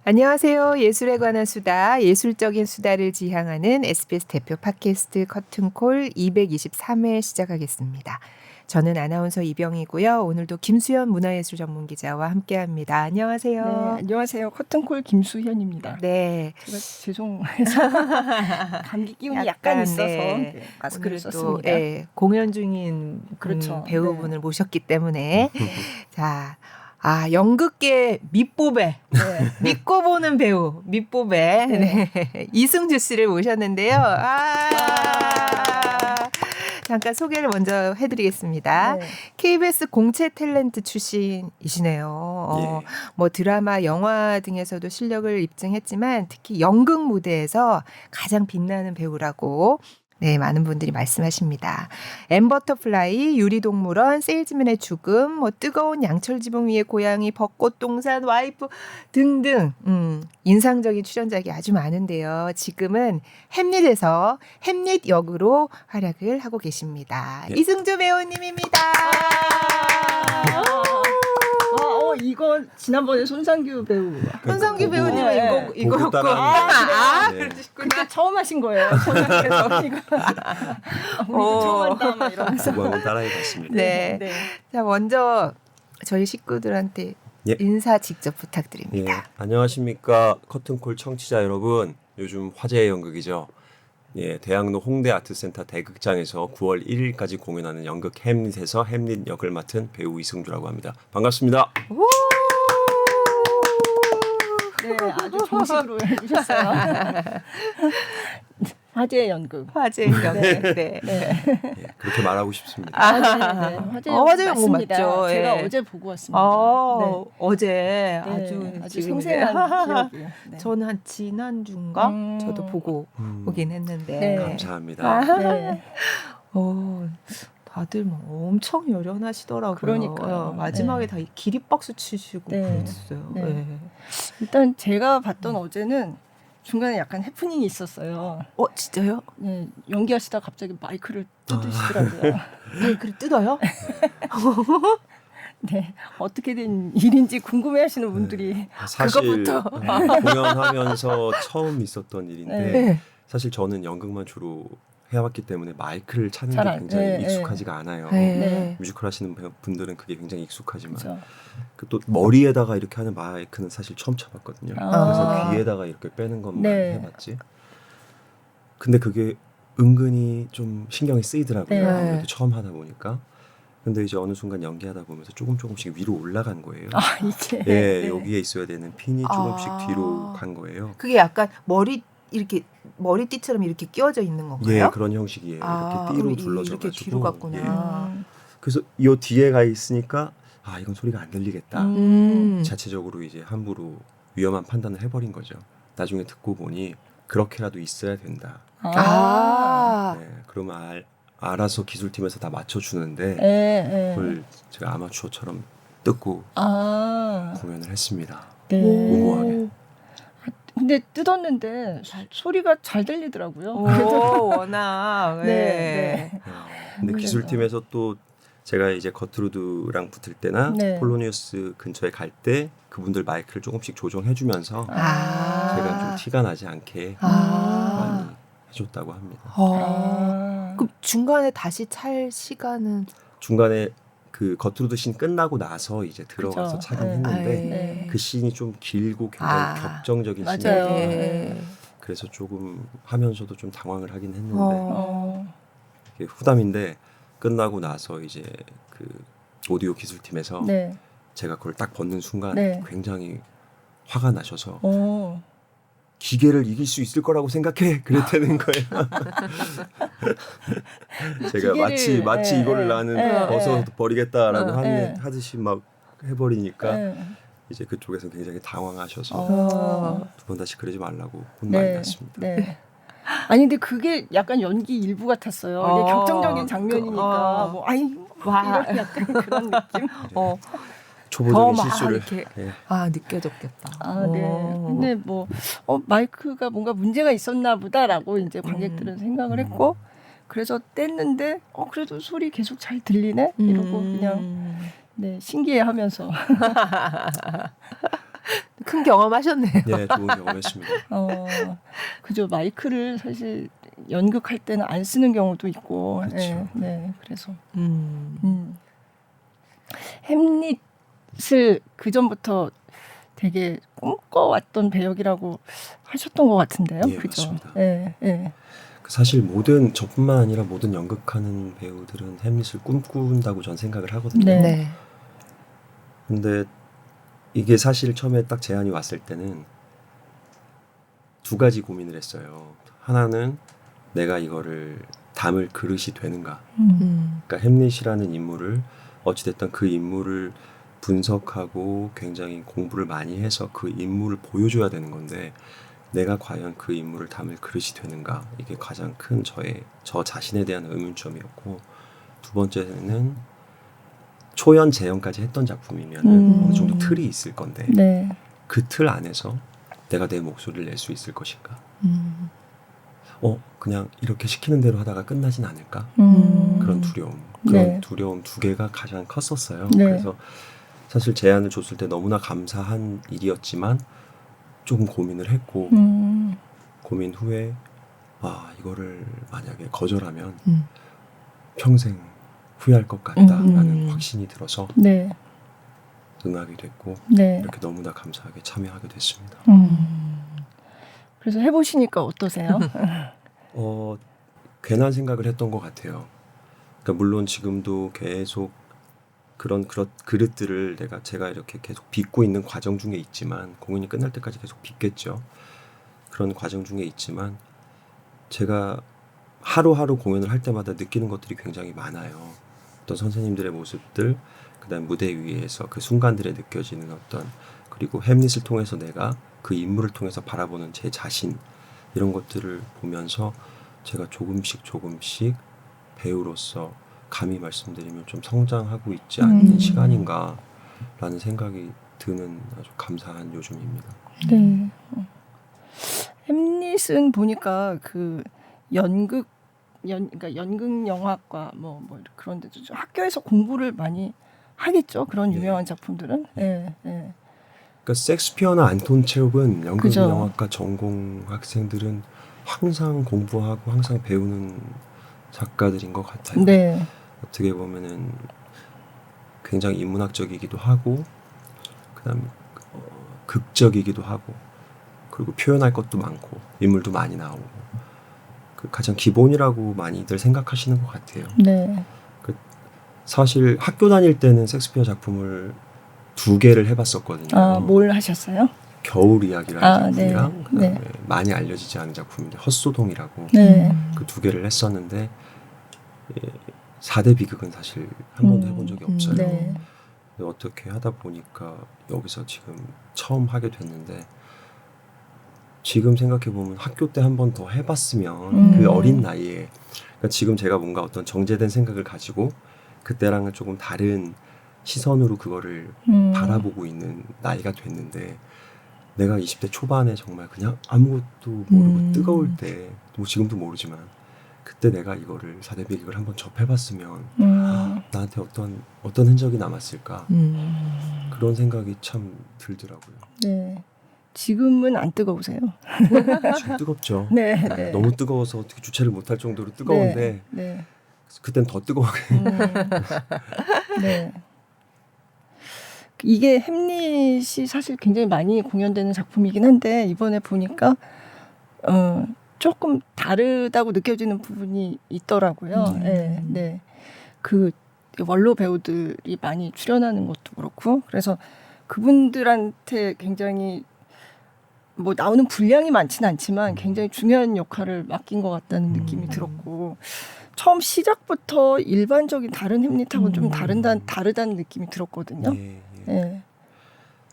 안녕하세요. 예술에 관한 수다, 예술적인 수다를 지향하는 SBS 대표 팟캐스트 커튼콜 223회 시작하겠습니다. 저는 아나운서 이병이고요. 오늘도 김수현 문화예술 전문기자와 함께합니다. 안녕하세요. 네, 안녕하세요. 커튼콜 김수현입니다. 네. 제가 죄송해서 감기 기운이 약간 있어서 네. 마스크를 오늘도, 썼습니다. 네, 공연 중인 그렇죠. 배우분을 모셨기 때문에 자, 연극계 밑보배, 믿고 보는 배우 밑보배 네. 이승주 씨를 모셨는데요. 잠깐 소개를 먼저 해드리겠습니다. 네. KBS 공채 탤런트 출신이시네요. 뭐 드라마, 영화 등에서도 실력을 입증했지만 특히 연극 무대에서 가장 빛나는 배우라고 네, 많은 분들이 말씀하십니다. 엠버터플라이, 유리동물원, 세일즈맨의 죽음, 뭐 뜨거운 양철 지붕 위의 고양이, 벚꽃 동산, 와이프 등등 인상적인 출연작이 아주 많은데요. 지금은 햄릿에서 햄릿 역으로 활약을 하고 계십니다. 예. 이승주 배우님입니다. 이거 지난번에 손상규 배우 손상규 배우님은 네. 이거였고 그러시구나. 그때 처음 하신 거예요. 손상규에서 이거 우리도 처음 한다 막 이러면서. 그거 한번 따라해봤습니다. 네. 네. 자, 먼저 저희 식구들한테 예. 인사 직접 부탁드립니다. 예, 안녕하십니까 커튼콜 청취자 여러분. 요즘 화제의 연극이죠. 예, 대학로 홍대 아트센터 대극장에서 9월 1일까지 공연하는 연극 햄릿에서 햄릿 역을 맡은 배우 이승주라고 합니다. 반갑습니다. 네, 아주 정식으로 해주셨어요. 화제의 연극. 화제 연극. 네. 예, 그렇게 말하고 싶습니다. 네. 화제의 화제의 연극 연극 맞습니다. 맞죠. 제가 예. 어제 보고 왔습니다. 네. 어제 네, 지금 아주 이제 생생한 기억이. 네. 저는 한 지난주인가 저도 보고 오긴 했는데. 네. 감사합니다. 네. 다들 뭐 엄청 열연하시더라고요. 그러니까요. 마지막에 네. 다 기립박수 치시고 네. 그랬어요. 네. 네. 일단 제가 봤던 어제는 중간에 약간 해프닝이 있었어요. 진짜요? 네, 연기하시다 갑자기 마이크를 뜯으시더라고요. 네, 그래 뜯어요? 네, 어떻게 된 일인지 궁금해하시는 분들이 사실 그것부터. 공연하면서 처음 있었던 일인데 네. 사실 저는 연극만 주로 해왔기 때문에 마이크를 차는 잘 게 안- 굉장히 네, 익숙하지가 않아요. 네. 뮤지컬 하시는 분들은 그게 굉장히 익숙하지만 그렇죠. 그 또 머리에다가 이렇게 하는 마이크는 사실 처음 쳐봤거든요. 그래서 귀에다가 이렇게 빼는 것만 네. 해봤지. 근데 그게 은근히 좀 신경이 쓰이더라고요. 네. 아무래도 처음 하다 보니까. 근데 이제 어느 순간 연기하다 보면서 조금씩 위로 올라간 거예요. 이게 예, 네. 여기에 있어야 되는 핀이 조금씩 뒤로 간 거예요. 그게 약간 머리띠처럼 이렇게 끼워져 있는 건가요? 예, 그런 형식이에요. 이렇게 띠로 그럼 둘러져가지고. 이렇게 뒤로 갔구나. 예. 그래서 이 뒤에 가 있으니까 이건 소리가 안 들리겠다. 자체적으로 이제 함부로 위험한 판단을 해버린 거죠. 나중에 듣고 보니 그렇게라도 있어야 된다. 네, 그러면 알아서 기술팀에서 다 맞춰주는데 그걸 제가 아마추어처럼 뜯고 공연을 했습니다. 네. 무모하게. 근데 뜯었는데 소리가 잘 들리더라고요. 워낙. 네. 근데 기술팀에서 또 제가 이제 거트루드랑 붙을 때나 네. 폴로니우스 근처에 갈 때 그분들 마이크를 조금씩 조정해주면서 아. 제가 좀 티가 나지 않게 아. 많이 해줬다고 합니다. 그럼 중간에 다시 찰 시간은 중간에 그 거트루드 씬 끝나고 나서 이제 들어가서 그죠. 착용했는데 네. 그 씬이 좀 길고 굉장히 격정적인 맞아요. 씬이었거든요. 네. 그래서 조금 하면서도 좀 당황을 하긴 했는데 이게 후담인데 끝나고 나서 이제 그 오디오 기술팀에서 네. 제가 그걸 딱 벗는 순간 네. 굉장히 화가 나셔서 어. 기계를 이길 수 있을 거라고 생각해 그랬다는 거예요. 제가 기계를, 마치 이거를 나는 벗어 버리겠다라고 네. 하듯이 막 해버리니까 네. 이제 그쪽에서 굉장히 당황하셔서 두 번 다시 그러지 말라고 혼 많이 났습니다. 네. 아니 근데 그게 약간 연기 일부 같았어요. 이게 격정적인 장면이니까 이런 약간 그런 느낌. 초보적인 실수를 이렇게 예. 느껴졌겠다. 네. 근데 뭐 마이크가 뭔가 문제가 있었나 보다라고 이제 관객들은 생각을 했고 그래서 뗐는데 그래도 소리 계속 잘 들리네 이러고 그냥 네 신기해하면서 큰 경험하셨네요. 예, 좋은 경험했습니다. 그죠. 마이크를 사실 연극할 때는 안 쓰는 경우도 있고. 그쵸. 네, 네. 그래서 음. 햄릿을 그 전부터 되게 꿈꿔왔던 배역이라고 하셨던 것 같은데요. 예, 그죠? 맞습니다. 예, 예. 사실 모든 저뿐만 아니라 모든 연극하는 배우들은 햄릿을 꿈꾼다고 전 생각을 하거든요. 네. 네. 근데 이게 사실 처음에 딱 제안이 왔을 때는 두 가지 고민을 했어요. 하나는 내가 이거를 담을 그릇이 되는가. 그러니까 햄릿이라는 인물을 어찌됐든 그 인물을 분석하고 굉장히 공부를 많이 해서 그 인물을 보여줘야 되는 건데 내가 과연 그 인물을 담을 그릇이 되는가. 이게 가장 큰 저 자신에 대한 의문점이었고 두 번째는 초연 재연까지 했던 작품이면 어느 정도 틀이 있을 건데 네. 그 틀 안에서 내가 내 목소리를 낼 수 있을 것인가. 그냥 이렇게 시키는 대로 하다가 끝나진 않을까. 그런 두려움. 그런 네. 두려움 두 개가 가장 컸었어요. 네. 그래서 사실 제안을 줬을 때 너무나 감사한 일이었지만 조금 고민을 했고 고민 후에 이거를 만약에 거절하면 평생 후회할 것 같다라는 확신이 들어서 네. 응하게 됐고 네. 이렇게 너무나 감사하게 참여하게 됐습니다. 그래서 해보시니까 어떠세요? 괜한 생각을 했던 것 같아요. 그러니까 물론 지금도 계속 그런 그릇들을 제가 이렇게 계속 빚고 있는 과정 중에 있지만 공연이 끝날 때까지 계속 빚겠죠. 그런 과정 중에 있지만 제가 하루하루 공연을 할 때마다 느끼는 것들이 굉장히 많아요. 어떤 선생님들의 모습들, 그다음 무대 위에서 그 순간들에 느껴지는 그리고 햄릿을 통해서 내가 그 인물을 통해서 바라보는 제 자신 이런 것들을 보면서 제가 조금씩 배우로서 감히 말씀드리면 좀 성장하고 있지 않는 시간인가라는 생각이 드는 아주 감사한 요즘입니다. 네. 햄릿은 보니까 그 그러니까 연극 영화과 뭐 그런 데도 좀 학교에서 공부를 많이 하겠죠. 그런 유명한 작품들은. 예. 예. 그러니까 섹스피어나 안톤 체홉은 연극 그죠. 영화과 전공 학생들은 항상 공부하고 항상 배우는 작가들인 것 같아요. 네. 어떻게 보면은 굉장히 인문학적이기도 하고 그다음에 극적이기도 하고 그리고 표현할 것도 많고 인물도 많이 나오고 그 가장 기본이라고 많이들 생각하시는 것 같아요. 네. 사실 학교 다닐 때는 섹스피어 작품을 2개를 해봤었거든요. 뭘 하셨어요? 겨울 이야기라는 네. 작품이랑 그다음에 네. 많이 알려지지 않은 작품인데 헛소동이라고 네. 그 2개를 했었는데 4대 비극은 사실 한 번도 해본 적이 없어요. 네. 근데 어떻게 하다 보니까 여기서 지금 처음 하게 됐는데 지금 생각해 보면 학교 때 한 번 더 해봤으면 그 어린 나이에 그러니까 지금 제가 뭔가 어떤 정제된 생각을 가지고 그때랑은 조금 다른 시선으로 그거를 바라보고 있는 나이가 됐는데 내가 20대 초반에 정말 그냥 아무것도 모르고 뜨거울 때 뭐 지금도 모르지만 그때 내가 이거를 4대 비극을 한번 접해봤으면 나한테 어떤 흔적이 남았을까 그런 생각이 참 들더라고요. 네. 지금은 안 뜨거우세요? 지금 뜨겁죠. 네. 네. 너무 뜨거워서 어떻게 주체를 못할 정도로 뜨거운데 네. 그땐 더 뜨거워요. 네. 이게 햄릿이 사실 굉장히 많이 공연되는 작품이긴 한데 이번에 보니까 조금 다르다고 느껴지는 부분이 있더라고요. 네, 네. 그 원로 배우들이 많이 출연하는 것도 그렇고 그래서 그분들한테 굉장히 뭐 나오는 분량이 많지는 않지만 굉장히 중요한 역할을 맡긴 것 같다는 느낌이 들었고 처음 시작부터 일반적인 다른 햄릿하고는 좀 다르다는 느낌이 들었거든요. 예. 네.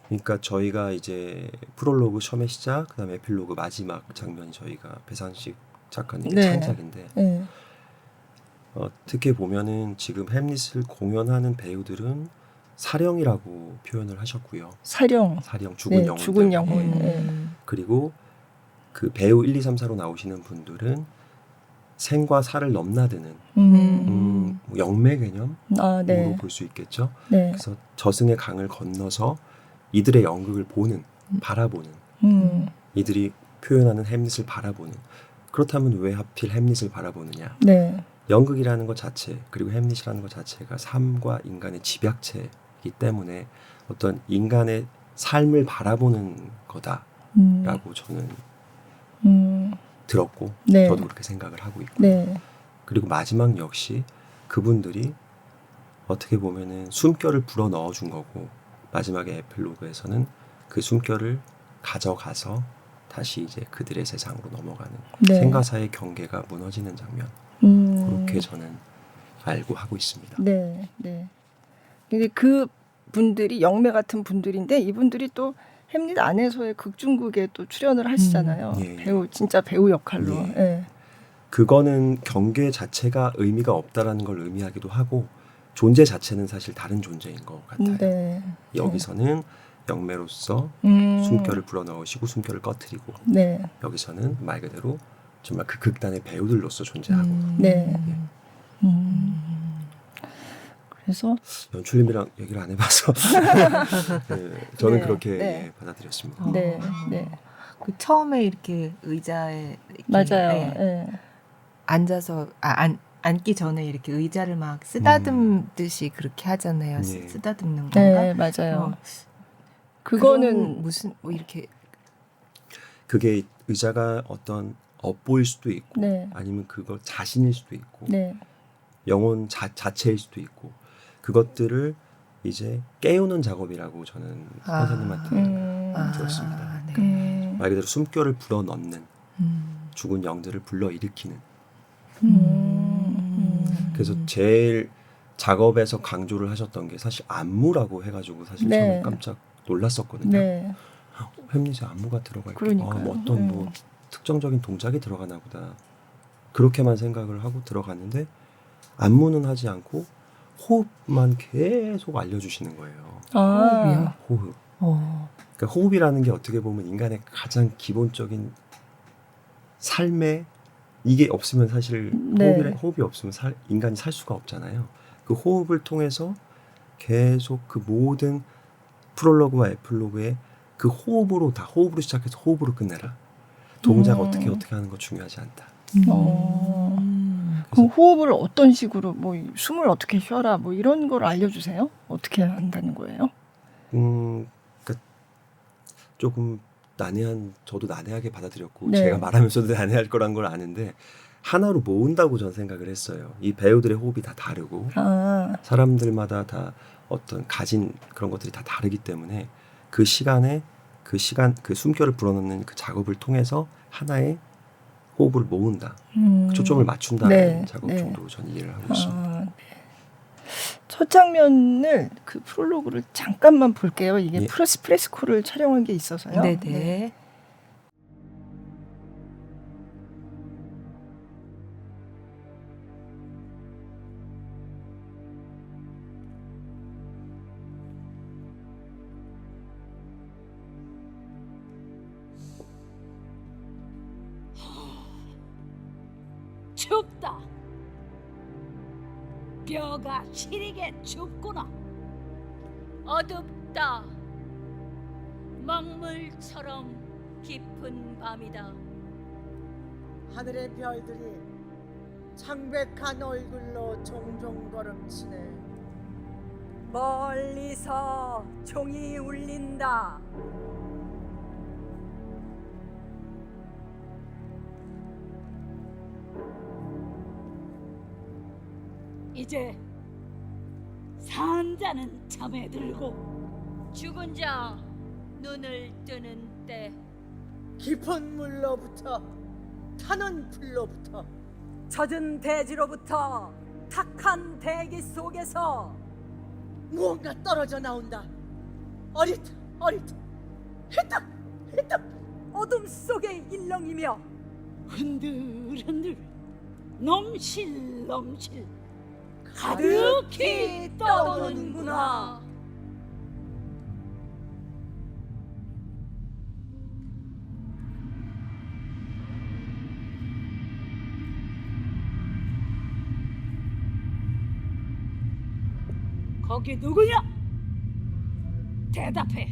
그러니까 저희가 이제 프롤로그 처음에 시작, 그다음에 에필로그 마지막 장면이 저희가 배상식 작가님의 네. 창작인데 네. 어떻게 보면은 지금 햄릿을 공연하는 배우들은 사령이라고 표현을 하셨고요. 사령 죽은 네, 영혼. 죽은 영혼. 네. 그리고 그 배우 1, 2, 3, 4로 나오시는 분들은 생과 사를 넘나드는 영매 개념으로 네. 볼 수 있겠죠. 네. 그래서 저승의 강을 건너서 이들의 연극을 보는, 바라보는, 이들이 표현하는 햄릿을 바라보는. 그렇다면 왜 하필 햄릿을 바라보느냐? 네. 연극이라는 것 자체, 그리고 햄릿이라는 것 자체가 삶과 인간의 집약체이기 때문에 어떤 인간의 삶을 바라보는 거다라고 저는 들었고, 네. 저도 그렇게 생각을 하고 있고. 네. 그리고 마지막 역시 그분들이 어떻게 보면은 숨결을 불어 넣어준 거고, 마지막에 에필로그에서는 그 숨결을 가져가서 다시 이제 그들의 세상으로 넘어가는 네. 생과 사의 경계가 무너지는 장면. 그렇게 저는 알고 하고 있습니다. 네. 네. 근데 그 분들이 영매 같은 분들인데 이분들이 또 햄릿 안에서의 극중극에 또 출연을 하시잖아요. 예. 배우 진짜 배우 역할로. 예. 예. 그거는 경계 자체가 의미가 없다라는 걸 의미하기도 하고, 존재 자체는 사실 다른 존재인 것 같아요. 네. 여기서는 영매로서 숨결을 불어넣으시고 숨결을 꺼트리고, 네. 여기서는 말 그대로 정말 그 극단의 배우들로서 존재하고. 네. 그래서 연출님이랑 얘기를 안 해봐서 네, 저는 네, 그렇게 네. 예, 받아들였습니다. 네. 네. 그 처음에 이렇게 의자에 이렇게, 맞아요. 네, 예. 앉아서 앉기 전에 이렇게 의자를 막 쓰다듬듯이 그렇게 하잖아요. 네. 쓰다듬는 건가? 네, 맞아요. 그거는 그런 무슨 뭐 이렇게 그게 의자가 어떤 업보일 수도 있고, 네. 아니면 그거 자신일 수도 있고, 네. 영혼 자체일 수도 있고, 그것들을 이제 깨우는 작업이라고 저는 선생님한테 들었습니다. 네. 말 그대로 숨결을 불어넣는, 죽은 영들을 불러일으키는. 그래서 제일 작업에서 강조를 하셨던 게 사실 안무라고 해가지고 사실 네. 처음에 깜짝 놀랐었거든요. 네. 햄릿에 안무가 들어가 있고, 그러니까요. 뭐 어떤 뭐 특정적인 동작이 들어가나 보다. 그렇게만 생각을 하고 들어갔는데 안무는 하지 않고 호흡만 계속 알려주시는 거예요. 아. 호흡. 어. 그러니까 호흡이라는 게 어떻게 보면 인간의 가장 기본적인 삶의, 이게 없으면 사실 네. 호흡이 없으면 인간이 살 수가 없잖아요. 그 호흡을 통해서 계속 그 모든 프롤로그와 에필로그에 그 호흡으로 시작해서 호흡으로 끝내라. 동작 어떻게 하는 거 중요하지 않다. 그럼 호흡을 어떤 식으로 뭐 숨을 어떻게 쉬어라 뭐 이런 걸 알려주세요? 어떻게 한다는 거예요? 그러니까 조금 저도 난해하게 받아들였고, 네. 제가 말하면서도 난해할 거란 걸 아는데 하나로 모은다고 저는 생각을 했어요. 이 배우들의 호흡이 다 다르고 사람들마다 다 어떤 가진 그런 것들이 다 다르기 때문에 그 시간에 그 숨결을 불어넣는 그 작업을 통해서 하나의 호흡을 모은다, 초점을 맞춘다는 네, 작업 네. 정도 전 이해를 하고 있습니다. 네. 첫 장면을 그 프롤로그를 잠깐만 볼게요. 이게 예. 프레스코를 촬영한 게 있어서요. 네네. 춥다. 뼈가 시리게 춥구나. 어둡다. 먹물처럼 깊은 밤이다. 하늘의 별들이 창백한 얼굴로 종종 걸음치네. 멀리서 종이 울린다. 이제 산자는 잠에 들고 죽은 자 눈을 뜨는 때. 깊은 물로부터 타는 불로부터 젖은 대지로부터 탁한 대기 속에서 무언가 떨어져 나온다. 어릿 해떡 어둠 속의 일렁이며 흔들흔들 넘실넘실 가득히 떠도는구나. 거기 누구냐? 대답해.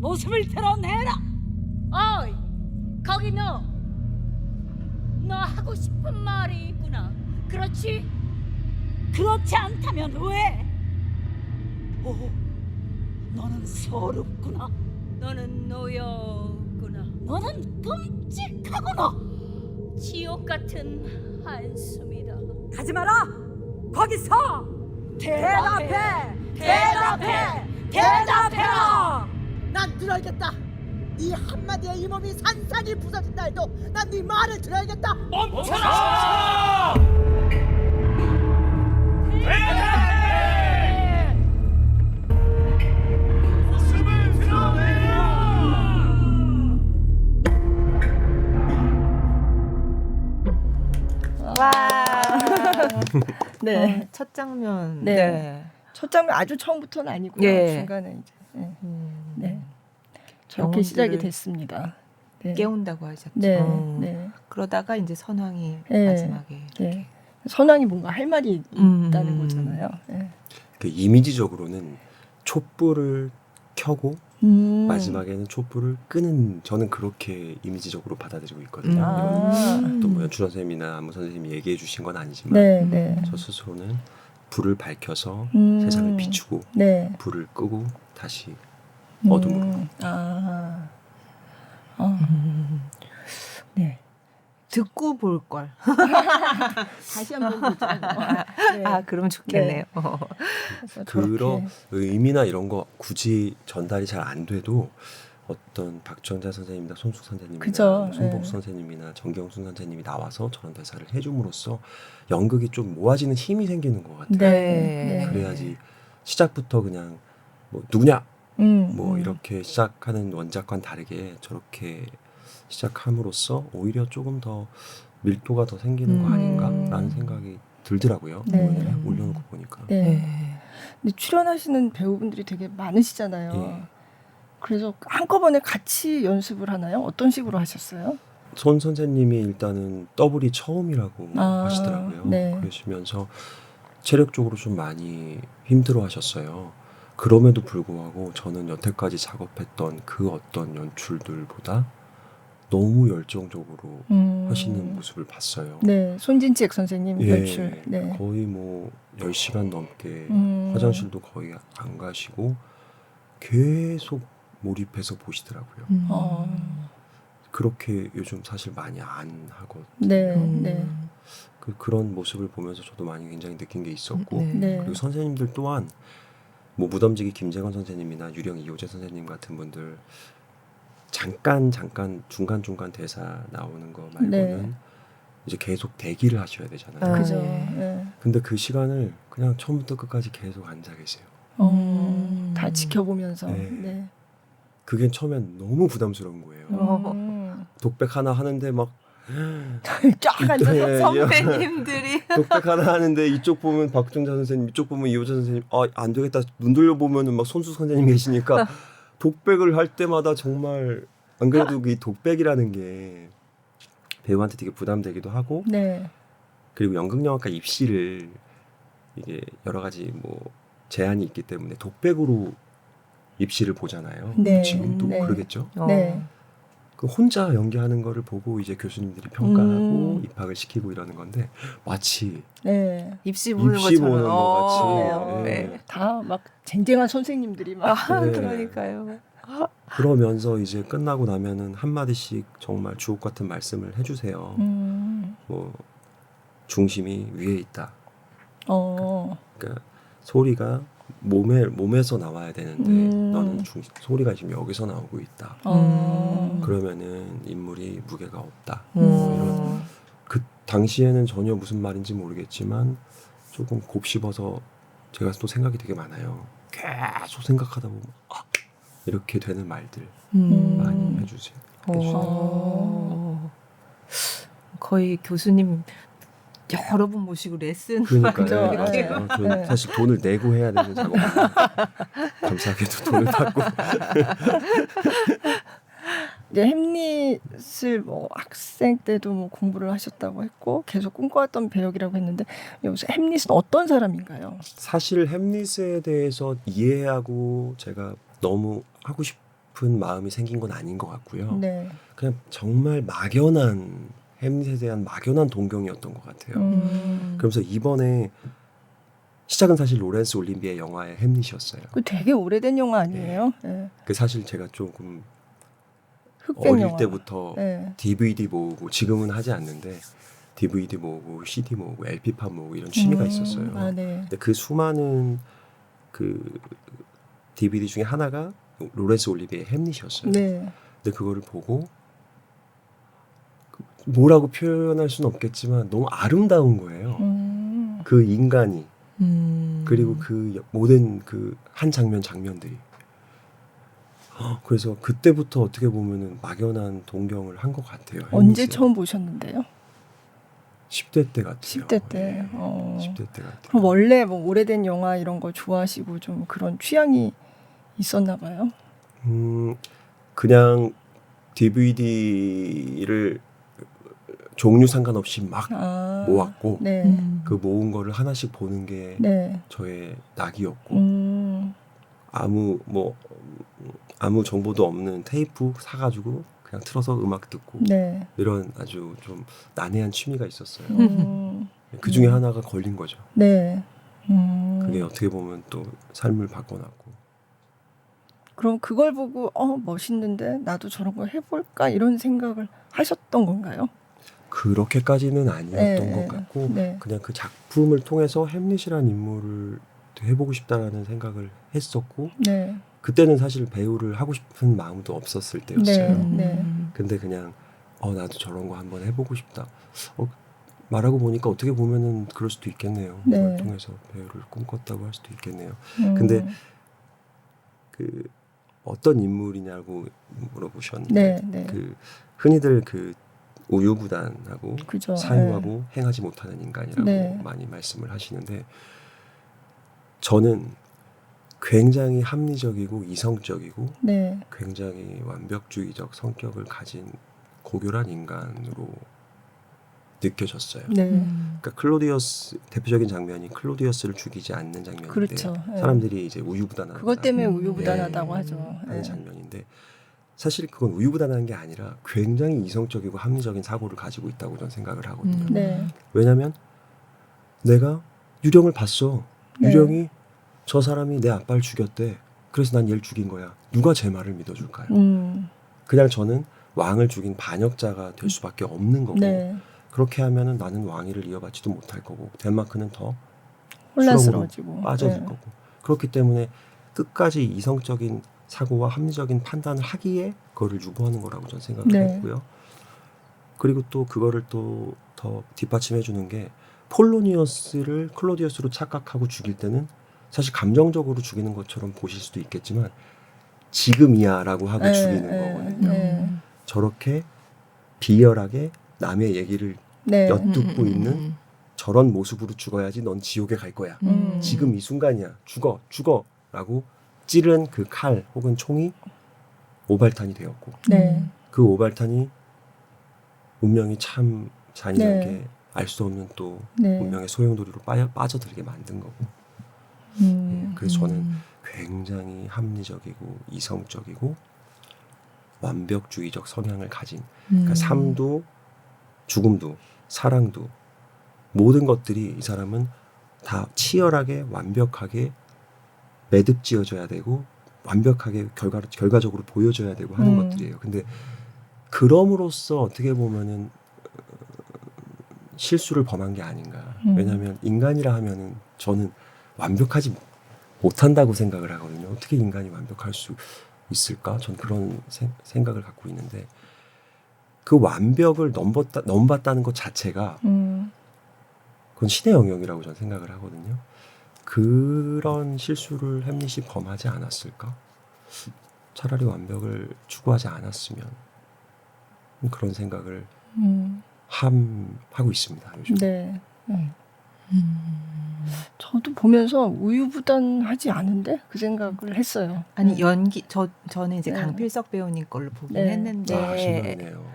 모습을 드러내라. 어이, 거기 너 하고 싶은 말이 있구나. 그렇지? 그렇지 않다면 왜? 오, 너는 서럽구나. 너는 노였구나. 너는 끔찍하구나. 지옥 같은 한숨이다. 가지 마라. 거기서 대답해. 대답해라. 난 들어야겠다. 네 한마디에 이 몸이 산산이 부서진다 해도 난 네 말을 들어야겠다. 멈춰라! 모습을 드러내라! 와. 네. 첫 장면. 네. 첫 장면 아주 처음부터는 아니고요. 예. 중간에 이제 음. 네. 저렇게 영혼들을 시작이 됐습니다. 네. 깨운다고 하셨죠. 네. 네. 그러다가 이제 선왕이 네. 마지막에 네. 선왕이 뭔가 할 말이 있다는 거잖아요. 네. 그 이미지적으로는 촛불을 켜고 마지막에는 촛불을 끄는 저는 그렇게 이미지적으로 받아들이고 있거든요. 아. 이건 또뭐 연출 선생님이나 안무 선생님이 얘기해 주신 건 아니지만 네, 네. 저 스스로는 불을 밝혀서 음. 세상을 비추고 네. 불을 끄고 다시 어둠으로. 아. 네. 듣고 볼 걸. 다시 한번 보죠. 네. 아, 그러면 좋겠네요. 그래서 그런 저렇게. 의미나 이런 거 굳이 전달이 잘 안 돼도 어떤 박정자 선생님이나 손숙 선생님이나 그죠. 손복수 네. 선생님이나 정경순 선생님이 나와서 저런 대사를 해줌으로써 연극이 좀 모아지는 힘이 생기는 것 같아요. 네. 네. 그래야지 시작부터 그냥 뭐 누구냐 뭐 음. 이렇게 시작하는 원작과는 다르게 저렇게 시작함으로써 오히려 조금 더 밀도가 더 생기는 거 아닌가라는 생각이 들더라고요. 네. 이번에 올려놓고 보니까. 네. 네. 근데 출연하시는 배우분들이 되게 많으시잖아요. 예. 그래서 한꺼번에 같이 연습을 하나요? 어떤 식으로 하셨어요? 손 선생님이 일단은 더블이 처음이라고 아, 하시더라고요. 네. 그러시면서 체력적으로 좀 많이 힘들어 하셨어요. 그럼에도 불구하고 저는 여태까지 작업했던 그 어떤 연출들보다 너무 열정적으로 하시는 모습을 봤어요. 네, 손진책 선생님 예, 연출. 네. 거의 뭐 10시간 넘게 화장실도 거의 안 가시고 계속 몰입해서 보시더라고요. 어. 그렇게 요즘 사실 많이 안 하거든요. 네, 네. 그런 모습을 보면서 저도 많이 굉장히 느낀 게 있었고 네. 그리고 선생님들 또한 뭐 무덤지기 김재건 선생님이나 유령 이호재 선생님 같은 분들 잠깐 중간 대사 나오는 거 말고는 네. 이제 계속 대기를 하셔야 되잖아요. 아, 그죠. 네. 네. 근데 그 시간을 그냥 처음부터 끝까지 계속 앉아 계세요. 다 지켜보면서. 네. 네. 그게 처음엔 너무 부담스러운 거예요. 독백 하나 하는데 막 쫙 앉아서 네, 선배님들이 독백 하나 하는데 이쪽 보면 박정자 선생님, 이쪽 보면 이호재 선생님, 안 되겠다. 눈 돌려보면은 막 손수 선생님 계시니까 독백을 할 때마다 정말 안 그래도 이 독백이라는 게 배우한테 되게 부담되기도 하고 네. 그리고 연극영화과 입시를 이게 여러 가지 뭐 제한이 있기 때문에 독백으로 입시를 보잖아요. 네, 지금도 네. 그러겠죠. 네. 그 혼자 연기하는 거를 보고 이제 교수님들이 평가하고 입학을 시키고 이러는 건데 마치 네. 입시 보는 입시 것처럼. 보는 것 같이. 어, 네. 네. 다 막 쟁쟁한 선생님들이 막. 아, 네. 그러니까요. 그러면서 이제 끝나고 나면은 한 마디씩 정말 주옥 같은 말씀을 해주세요. 뭐 중심이 위에 있다. 그러니까 소리가 몸에서 나와야 되는데 너는 소리가 지금 여기서 나오고 있다. 그러면은 인물이 무게가 없다. 뭐 이런 그 당시에는 전혀 무슨 말인지 모르겠지만 조금 곱씹어서 제가 또 생각이 되게 많아요. 계속 생각하다 보면 이렇게 되는 말들 많이 해주세요. 거의 교수님 여러 분 모시고 레슨 그러니까요. 맞죠. 맞아요. 저는 사실 돈을 내고 해야 되는 작업인데 감사하게도 돈을 받고. 이제 햄릿을 뭐 학생 때도 뭐 공부를 하셨다고 했고 계속 꿈꿔왔던 배역이라고 했는데 여기서 햄릿은 어떤 사람인가요? 사실 햄릿에 대해서 이해하고 제가 너무 하고 싶은 싶은 마음이 생긴 건 아닌 것 같고요. 네. 그냥 정말 막연한 햄릿에 대한 막연한 동경이었던 것 같아요. 그러면서 이번에 시작은 사실 로렌스 올리비에 영화의 햄릿이었어요. 그 되게 오래된 영화 아니에요? 네. 그 사실 제가 조금 흑백 어릴 영화. 때부터 네. DVD 모으고 지금은 하지 않는데 DVD 모으고 CD 모으고 LP판 모으고 이런 취미가 있었어요. 아, 네. 근데 그 수많은 그 DVD 중에 하나가 로렌스 올리비의 햄릿이었어요. 네. 근데 그거를 보고 뭐라고 표현할 수는 없겠지만 너무 아름다운 거예요. 그 인간이 그리고 그 모든 그 한 장면들이. 그래서 그때부터 어떻게 보면은 막연한 동경을 한 것 같아요. 언제 햄릿에. 처음 보셨는데요? 10대 때 같아요. 10대 때. 네. 10대 때 같아요. 그럼 원래 뭐 오래된 영화 이런 거 좋아하시고 좀 그런 취향이 있었나 봐요. 그냥 DVD를 종류 상관없이 막 아, 모았고 네. 그 모은 거를 하나씩 보는 게 네. 저의 낙이었고 아무 정보도 없는 테이프 사가지고 그냥 틀어서 음악 듣고 네. 이런 아주 좀 난해한 취미가 있었어요. 그 음. 중에 하나가 걸린 거죠. 네. 그게 어떻게 보면 또 삶을 바꿔놨고. 그럼 그걸 보고 멋있는데 나도 저런 거 해볼까 이런 생각을 하셨던 건가요? 그렇게까지는 아니었던 네, 것 같고 네. 그냥 그 작품을 통해서 햄릿이라는 인물을 해보고 싶다라는 생각을 했었고 네. 그때는 사실 배우를 하고 싶은 마음도 없었을 때였어요. 네. 근데 그냥 나도 저런 거 한번 해보고 싶다. 말하고 보니까 어떻게 보면은 그럴 수도 있겠네요. 네. 그걸 통해서 배우를 꿈꿨다고 할 수도 있겠네요. 근데 그 어떤 인물이냐고 물어보셨는데 네, 네. 그 흔히들 그 우유부단하고 그죠. 사유하고 행하지 못하는 인간이라고 네. 많이 말씀을 하시는데 저는 굉장히 합리적이고 이성적이고 네. 굉장히 완벽주의적 성격을 가진 고결한 인간으로 느껴졌어요. 네. 그러니까 클로디어스 대표적인 장면이 클로디어스를 죽이지 않는 장면인데 그렇죠. 네. 사람들이 이제 우유부단하다. 그것 때문에 우유부단하다고 네. 하죠. 하는 네. 장면인데 사실 그건 우유부단한 게 아니라 굉장히 이성적이고 합리적인 사고를 가지고 있다고 저는 생각을 하거든요. 네. 왜냐하면 내가 유령을 봤어. 네. 유령이 저 사람이 내 아빠를 죽였대. 그래서 난 얘를 죽인 거야. 누가 제 말을 믿어줄까요? 그냥 저는 왕을 죽인 반역자가 될 수밖에 없는 거고 네. 그렇게 하면은 나는 왕위를 이어받지도 못할 거고 덴마크는 더 혼란스러워지고 빠져들 네. 거고 그렇기 때문에 끝까지 이성적인 사고와 합리적인 판단을 하기에 그거를 유보하는 거라고 저는 생각을 네. 했고요. 그리고 또 그거를 또 더 뒷받침해 주는 게 폴로니어스를 클로디어스로 착각하고 죽일 때는 사실 감정적으로 죽이는 것처럼 보실 수도 있겠지만 지금이야라고 하고 네, 죽이는 네, 거거든요. 네. 저렇게 비열하게 남의 얘기를 네. 엿듣고 있는 저런 모습으로 죽어야지 넌 지옥에 갈 거야. 지금 이 순간이야. 죽어라고 찌른 그 칼 혹은 총이 오발탄이 되었고 네. 그 오발탄이 운명이 참 잔인하게 네. 알 수 없는 또 네. 운명의 소용돌이로 빠져들게 만든 거고 그래서 저는 굉장히 합리적이고 이성적이고 완벽주의적 성향을 가진 그러니까 삶도 죽음도 사랑도 모든 것들이 이 사람은 다 치열하게 완벽하게 매듭지어져야 되고 완벽하게 결과적으로 보여줘야 되고 하는 것들이에요. 근데 그럼으로써 어떻게 보면은 실수를 범한 게 아닌가. 왜냐하면 인간이라 하면은 저는 완벽하지 못한다고 생각을 하거든요. 어떻게 인간이 완벽할 수 있을까? 전 그런 생각을 갖고 있는데 그 완벽을 넘봤다는 것 자체가 그건 신의 영역이라고 저는 생각을 하거든요. 그런 실수를 햄릿이 범하지 않았을까? 차라리 완벽을 추구하지 않았으면 그런 생각을 하고 있습니다. 요즘. 네. 저도 보면서 우유부단하지 않은데 그 생각을 했어요. 아니 네. 연기 저는 이제 네. 강필석 배우님 걸로 보긴 네. 했는데 신기하네요.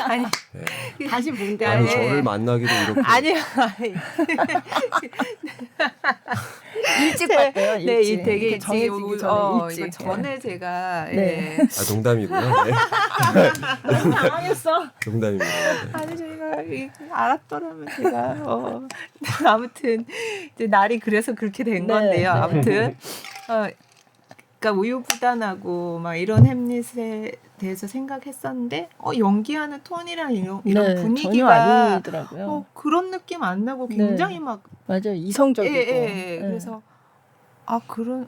아니 네. 다시 본데 아니 저를 만나기도 이렇게 아니요 일찍 봤대요. 일찍. 네, 이 되게 이렇게 정해지기 일찍, 전에 일찍. 이거 전에 제가 네. 예. 아, 농담이고요. 네. 너무 당황했어. 농담입니다. 네. 아니 저희가 알았더라면 제가 아무튼 이제 날이 그래서 그렇게 된 네, 건데요. 네. 아무튼 그러니까 우유부단하고 막 이런 햄릿에 대해서 생각했었는데 연기하는 톤이랑 이런 네, 전혀 분위기가 아니더라고요. 그런 느낌 안 나고 네. 굉장히 막 맞아요. 이성적이고. 예. 그래서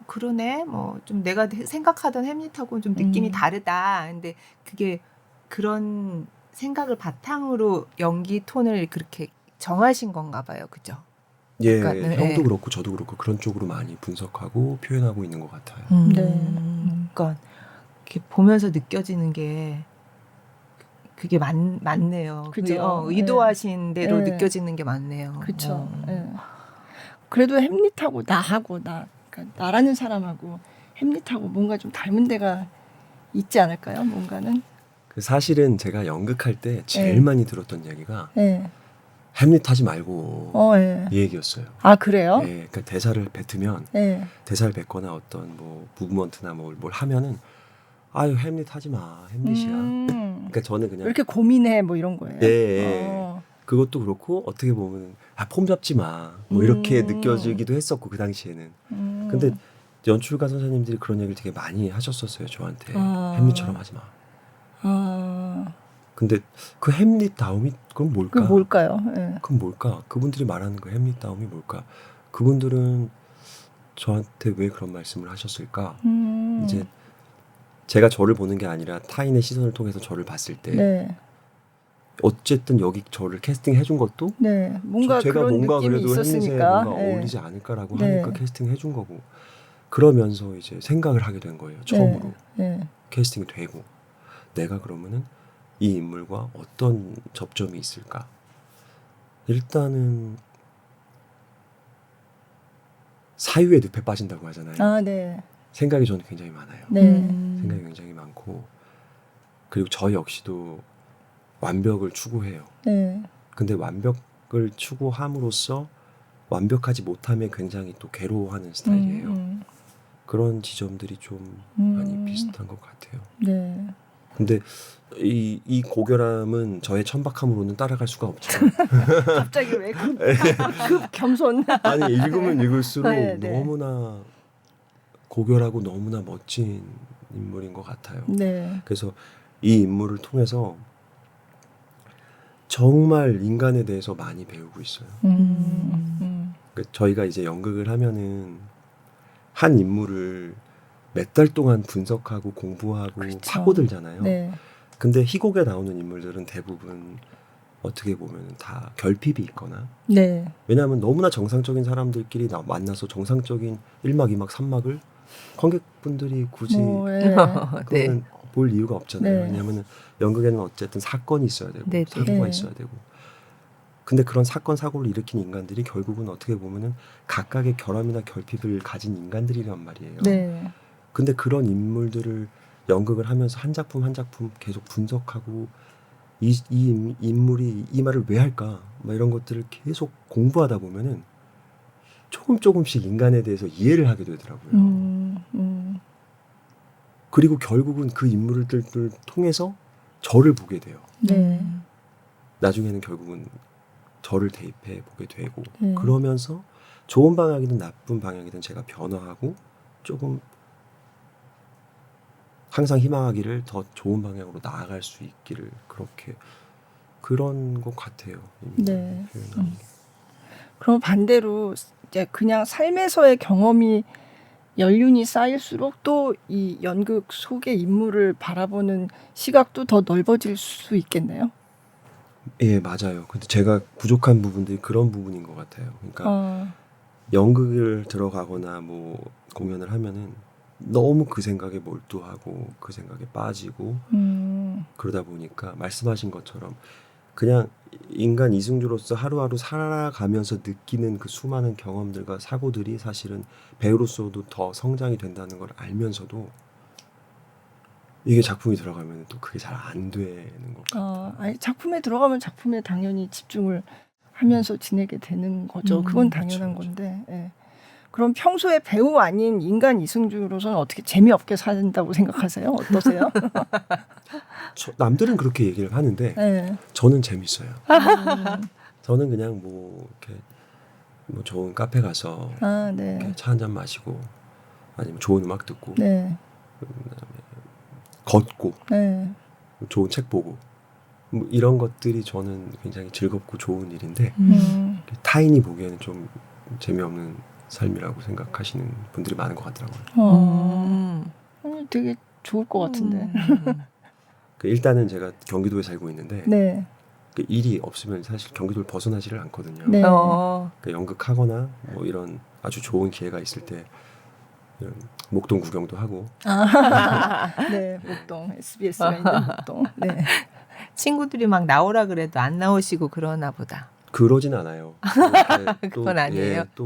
그러네. 뭐 좀 내가 생각하던 햄릿하고는 좀 느낌이 다르다. 근데 그게 그런 생각을 바탕으로 연기 톤을 그렇게 정하신 건가 봐요. 그죠? 예, 그러니까, 네. 형도 그렇고 저도 그렇고 그런 쪽으로 많이 분석하고 표현하고 있는 것 같아요. 네. 그러니까 이렇게 보면서 느껴지는 게 그게 맞네요. 그죠. 의도하신 대로 네. 느껴지는 게 맞네요. 그렇죠. 그래도 햄릿하고 그러니까 나라는 사람하고 햄릿하고 뭔가 좀 닮은 데가 있지 않을까요? 뭔가는. 그 사실은 제가 연극할 때 제일 네. 많이 들었던 얘기가 네. 햄릿 하지 말고 예. 이 얘기였어요. 아 그래요? 예, 그러니까 대사를 뱉으면 네. 대사를 뱉거나 어떤 뭐 무브먼트나 뭘 하면은 아유 햄릿 하지 마 햄릿이야. 그러니까 저는 왜 그냥 이렇게 고민해 뭐 이런 거예요? 예. 그것도 그렇고 어떻게 보면 폼 잡지 마 뭐 이렇게 느껴지기도 했었고 그 당시에는. 근데 연출가 선생님들이 그런 얘기를 되게 많이 하셨었어요 저한테. 햄릿처럼 하지 마. 근데 그 햄릿다움이 그럼 뭘까? 그 뭘까요? 예. 그럼 뭘까? 그분들이 말하는 그 햄릿다움이 뭘까? 그분들은 저한테 왜 그런 말씀을 하셨을까? 이제 제가 저를 보는 게 아니라 타인의 시선을 통해서 저를 봤을 때 네. 어쨌든 여기 저를 캐스팅해 준 것도 네. 뭔가 제가 그런 뭔가 느낌이 그래도 햄릿에 있었으니까. 뭔가 예. 어울리지 않을까라고 네. 하니까 캐스팅해 준 거고 그러면서 이제 생각을 하게 된 거예요. 처음으로 네. 캐스팅이 되고 내가 그러면은 이 인물과 어떤 접점이 있을까? 일단은 사유의 늪에 빠진다고 하잖아요. 아, 네. 생각이 저는 굉장히 많아요. 네. 생각이 굉장히 많고 그리고 저 역시도 완벽을 추구해요. 네. 근데 완벽을 추구함으로써 완벽하지 못함에 굉장히 또 괴로워하는 스타일이에요. 그런 지점들이 좀 많이 비슷한 것 같아요. 네. 근데 이 고결함은 저의 천박함으로는 따라갈 수가 없죠. 갑자기 왜 급 겸손? 아니 읽으면 읽을수록 네, 네. 너무나 고결하고 너무나 멋진 인물인 것 같아요. 네. 그래서 이 인물을 통해서 정말 인간에 대해서 많이 배우고 있어요. 그러니까 저희가 이제 연극을 하면은 한 인물을 몇 달 동안 분석하고 공부하고 그렇죠. 파고들잖아요. 네. 근데 희곡에 나오는 인물들은 대부분 어떻게 보면 다 결핍이 있거나 네. 왜냐하면 너무나 정상적인 사람들끼리 만나서 정상적인 1막, 2막, 3막을 관객분들이 굳이 네. 그거는 볼 이유가 없잖아요. 네. 왜냐하면 연극에는 어쨌든 사건이 있어야 되고 네, 사고가 네. 있어야 되고 근데 그런 사건 사고를 일으킨 인간들이 결국은 어떻게 보면은 각각의 결함이나 결핍을 가진 인간들이란 말이에요. 네. 근데 그런 인물들을 연극을 하면서 한 작품 한 작품 계속 분석하고 이 인물이 이 말을 왜 할까 막 이런 것들을 계속 공부하다 보면은 조금씩 인간에 대해서 이해를 하게 되더라고요. 그리고 결국은 그 인물들을 통해서 저를 보게 돼요. 네. 나중에는 결국은 저를 대입해 보게 되고 네. 그러면서 좋은 방향이든 나쁜 방향이든 제가 변화하고 조금 항상 희망하기를 더 좋은 방향으로 나아갈 수 있기를 그렇게 그런 것 같아요. 네. 표현하는 게. 그럼 반대로 이제 그냥 삶에서의 경험이 연륜이 쌓일수록 또 이 연극 속의 인물을 바라보는 시각도 더 넓어질 수 있겠네요. 예, 맞아요. 근데 제가 부족한 부분들이 그런 부분인 것 같아요. 그러니까 연극을 들어가거나 뭐 공연을 하면은 너무 그 생각에 몰두하고 그 생각에 빠지고 그러다 보니까 말씀하신 것처럼 그냥 인간 이승주로서 하루하루 살아가면서 느끼는 그 수많은 경험들과 사고들이 사실은 배우로서도 더 성장이 된다는 걸 알면서도 이게 작품이 들어가면 또 그게 잘 안 되는 것 같아요. 아니, 작품에 들어가면 작품에 당연히 집중을 하면서 지내게 되는 거죠. 그건 당연한 그렇죠. 건데. 예. 그럼 평소에 배우 아닌 인간 이승주로서는 어떻게 재미없게 산다고 생각하세요? 어떠세요? 남들은 그렇게 얘기를 하는데 네. 저는 재밌어요. 저는 그냥 뭐 이렇게 뭐 좋은 카페 가서 아, 네. 이렇게 차 한 잔 마시고 아니면 좋은 음악 듣고 네. 걷고 네. 좋은 책 보고 뭐 이런 것들이 저는 굉장히 즐겁고 좋은 일인데 타인이 보기에는 좀 재미없는 삶이라고 생각하시는 분들이 많은 것 같더라고요. 되게 좋을 것 같은데. 일단은 제가 경기도에 살고 있는데 네. 그 일이 없으면 사실 경기도를 벗어나지를 않거든요. 네. 연극하거나 뭐 이런 아주 좋은 기회가 있을 때 이런 목동 구경도 하고 네, 목동 SBS가 있는 목동. 네. 친구들이 막 나오라 그래도 안 나오시고 그러나 보다. 그러진 않아요. 그건 아니에요. 또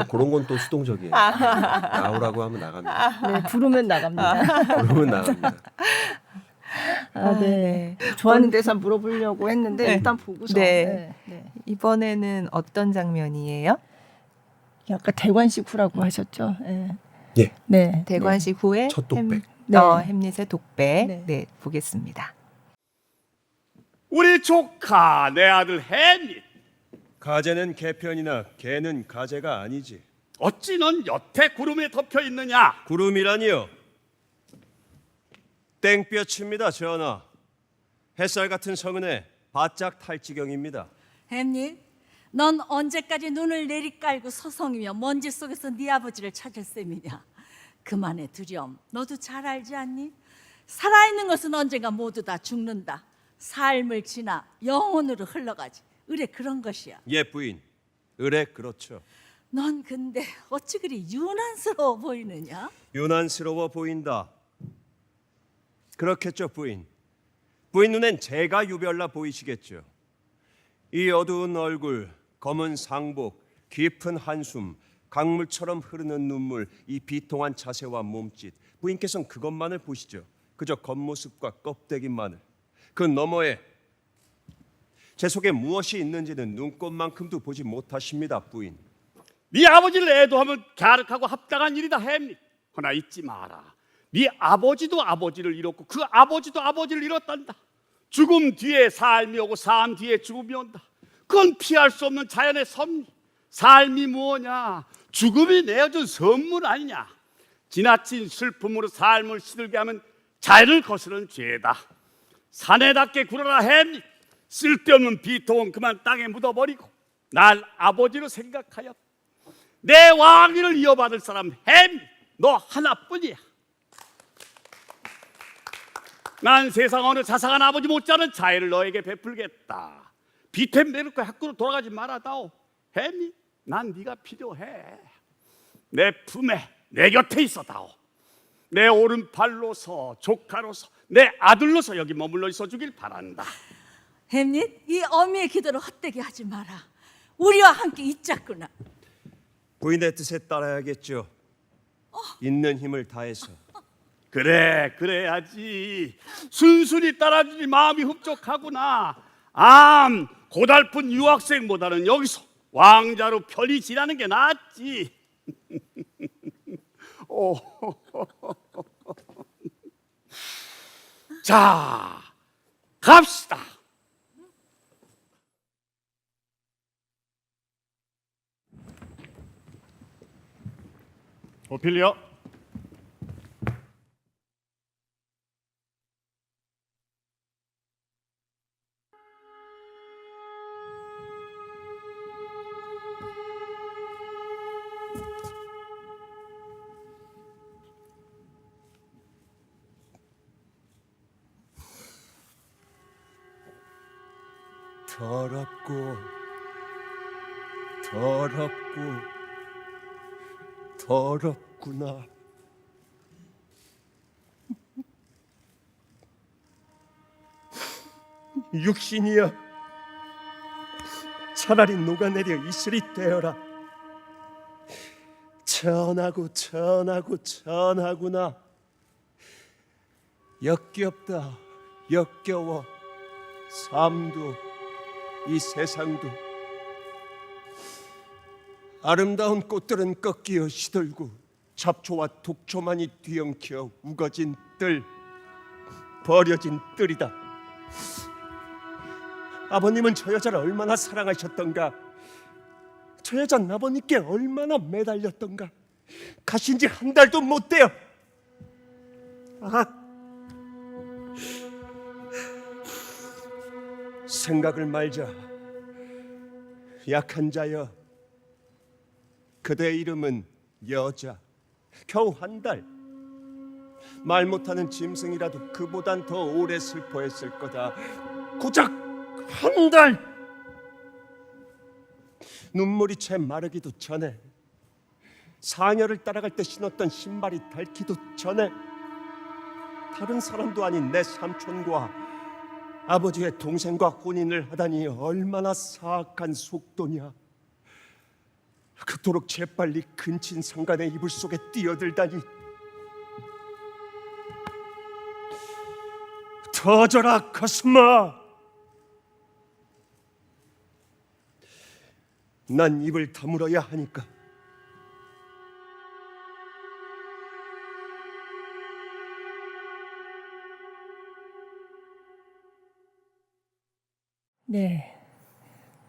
그런 건 또 수동적이에요. 나오라고 하면 나갑니다. 네, 부르면 나갑니다. 그러면 나갑니다. 아, 네. 좋아하는 대사 물어보려고 했는데 네. 일단 보고서. 네. 네. 네. 이번에는 어떤 장면이에요? 아까 대관식 후라고 하셨죠? 네. 예. 네. 대관식 후에 첫 독백. 네. 햄릿의 독백. 네. 네, 보겠습니다. 우리 조카 내 아들 햄릿, 가재는 개편이나 개는 가재가 아니지. 어찌 넌 여태 구름에 덮여 있느냐? 구름이라니요. 땡볕입니다, 전하. 햇살 같은 성은에 바짝 탈 지경입니다. 햄릿, 넌 언제까지 눈을 내리깔고 서성이며 먼지 속에서 네 아버지를 찾을 셈이냐? 그만의 두려움, 너도 잘 알지 않니? 살아있는 것은 언젠가 모두 다 죽는다. 삶을 지나 영혼으로 흘러가지. 의뢰 그런 것이야. 예, 부인. 의뢰 그렇죠. 넌 근데 어찌 그리 유난스러워 보이느냐? 유난스러워 보인다. 그렇겠죠, 부인. 부인 눈엔 제가 유별나 보이시겠죠. 이 어두운 얼굴, 검은 상복, 깊은 한숨, 강물처럼 흐르는 눈물, 이 비통한 자세와 몸짓. 부인께서는 그것만을 보시죠. 그저 겉모습과 껍데기만을. 그 너머에 제 속에 무엇이 있는지는 눈꽃만큼도 보지 못하십니다, 부인. 네 아버지를 애도하면 갸륵하고 합당한 일이다 햄릿. 허나 잊지 마라. 네 아버지도 아버지를 잃었고 그 아버지도 아버지를 잃었단다. 죽음 뒤에 삶이 오고 삶 뒤에 죽음이 온다. 그건 피할 수 없는 자연의 섭리. 삶이 뭐냐? 죽음이 내어준 선물 아니냐? 지나친 슬픔으로 삶을 시들게 하면 자연을 거스르는 죄다. 사내답게 굴어라 햄릿. 쓸데없는 비통은 그만 땅에 묻어버리고 날 아버지로 생각하여 내 왕위를 이어받을 사람 햄릿. 너 하나뿐이야. 난 세상 어느 자상한 아버지 못지않은 자애를 너에게 베풀겠다. 비템베르크 학교로 돌아가지 말아다오. 햄릿, 난 네가 필요해. 내 품에 내 곁에 있어다오. 내 오른팔로서 조카로서 내 아들로서 여기 머물러 있어 주길 바란다. 햄릿, 이 어미의 기도를 헛되게 하지 마라. 우리와 함께 있자꾸나. 부인의 뜻에 따라야겠죠. 있는 힘을 다해서. 그래, 그래야지. 순순히 따라주니 마음이 흡족하구나. 고달픈 유학생보다는 여기서 왕자로 편히 지나는 게 낫지. 자, 갑시다. 오필리오. 더럽구나. 육신이여, 차라리 녹아내려 이슬이 되어라. 천하구나. 역겹다, 역겨워. 삶도 이 세상도. 아름다운 꽃들은 꺾이어 시들고 잡초와 독초만이 뒤엉켜 우거진 뜰, 버려진 뜰이다. 아버님은 저 여자를 얼마나 사랑하셨던가. 저 여자는 아버님께 얼마나 매달렸던가. 가신 지 한 달도 못 돼요. 생각을 말자. 약한 자여, 그대의 이름은 여자. 겨우 한 달. 말 못하는 짐승이라도 그보단 더 오래 슬퍼했을 거다. 고작 한 달. 눈물이 채 마르기도 전에, 사녀를 따라갈 때 신었던 신발이 닳기도 전에, 다른 사람도 아닌 내 삼촌과 아버지의 동생과 혼인을 하다니 얼마나 사악한 속도냐. 그토록 재빨리 근친 상간의 이불 속에 뛰어들다니. 터져라 가슴아. 난 입을 다물어야 하니까. 네.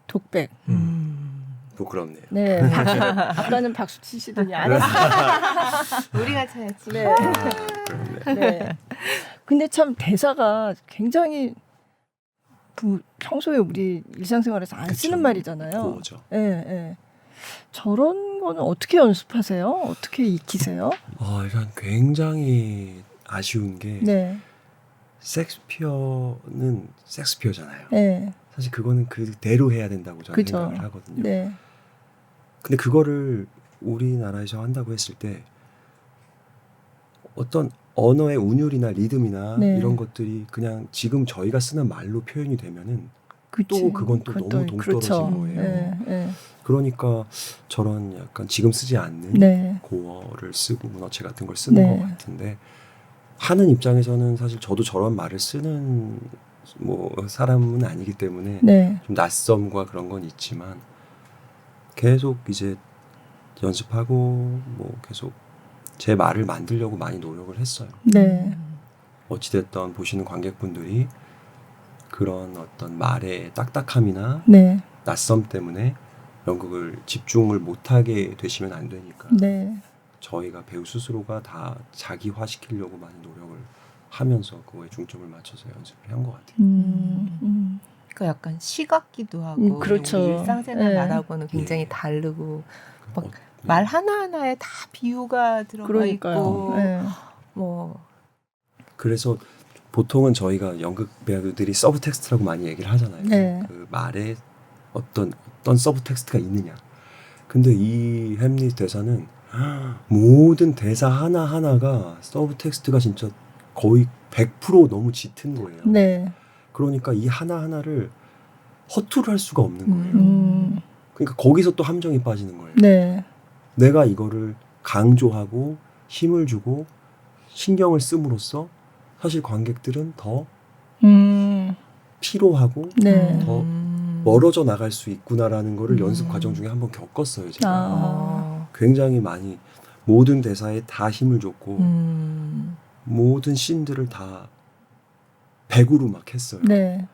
독백. 부끄럽네요. 네. 아까는 박수 치시더니 안 했어요. 우리가 쳐야지. 네. 네. 근데 참 대사가 굉장히 평소에 우리 일상생활에서 안 쓰는 말이잖아요. 고어죠. 예, 예. 저런 거는 어떻게 연습하세요? 어떻게 익히세요? 일단 굉장히 아쉬운 게 네. 섹스피어는 섹스피어잖아요. 네. 사실 그거는 그대로 해야 된다고 저는 그죠. 생각을 하거든요. 네. 근데 그거를 우리나라에서 한다고 했을 때 어떤 언어의 운율이나 리듬이나 네. 이런 것들이 그냥 지금 저희가 쓰는 말로 표현이 되면은 그치. 또 그건 또 너무 동떨어진 그렇죠. 거예요. 네, 네. 그러니까 저런 약간 지금 쓰지 않는 네. 고어를 쓰고 문어체 같은 걸 쓰는 네. 것 같은데, 하는 입장에서는 사실 저도 저런 말을 쓰는 뭐 사람은 아니기 때문에 네. 좀 낯섦과 그런 건 있지만 계속 이제 연습하고 뭐 계속 제 말을 만들려고 많이 노력을 했어요. 네. 어찌됐든 보시는 관객분들이 그런 어떤 말의 딱딱함이나 네. 낯섦 때문에 연극을 집중을 못하게 되시면 안 되니까 네. 저희가 배우 스스로가 다 자기화시키려고 많이 노력을 하면서 그거에 중점을 맞춰서 연습을 한 것 같아요. 그러니까 약간 시 같기도 하고 그렇죠. 우리 일상생활 네. 말하고는 굉장히 예. 다르고 막 어, 말 하나하나에 다 비유가 들어가 그러니까요. 있고 네. 뭐 그래서 보통은 저희가 연극 배우들이 서브 텍스트라고 많이 얘기를 하잖아요. 네. 그 말에 어떤 서브 텍스트가 있느냐. 근데 이 햄릿 대사는 모든 대사 하나하나가 서브 텍스트가 진짜 거의 100% 너무 짙은 거예요. 네. 그러니까 이 하나하나를 허투루 할 수가 없는 거예요. 그러니까 거기서 또 함정이 빠지는 거예요. 네. 내가 이거를 강조하고 힘을 주고 신경을 씀으로써 사실 관객들은 더 피로하고 네. 더 멀어져 나갈 수 있구나라는 거를 음. 연습 과정 중에 한번 겪었어요. 제가 아. 굉장히 많이 모든 대사에 다 힘을 줬고 음. 모든 씬들을 다 100으로 막 했어요. 네.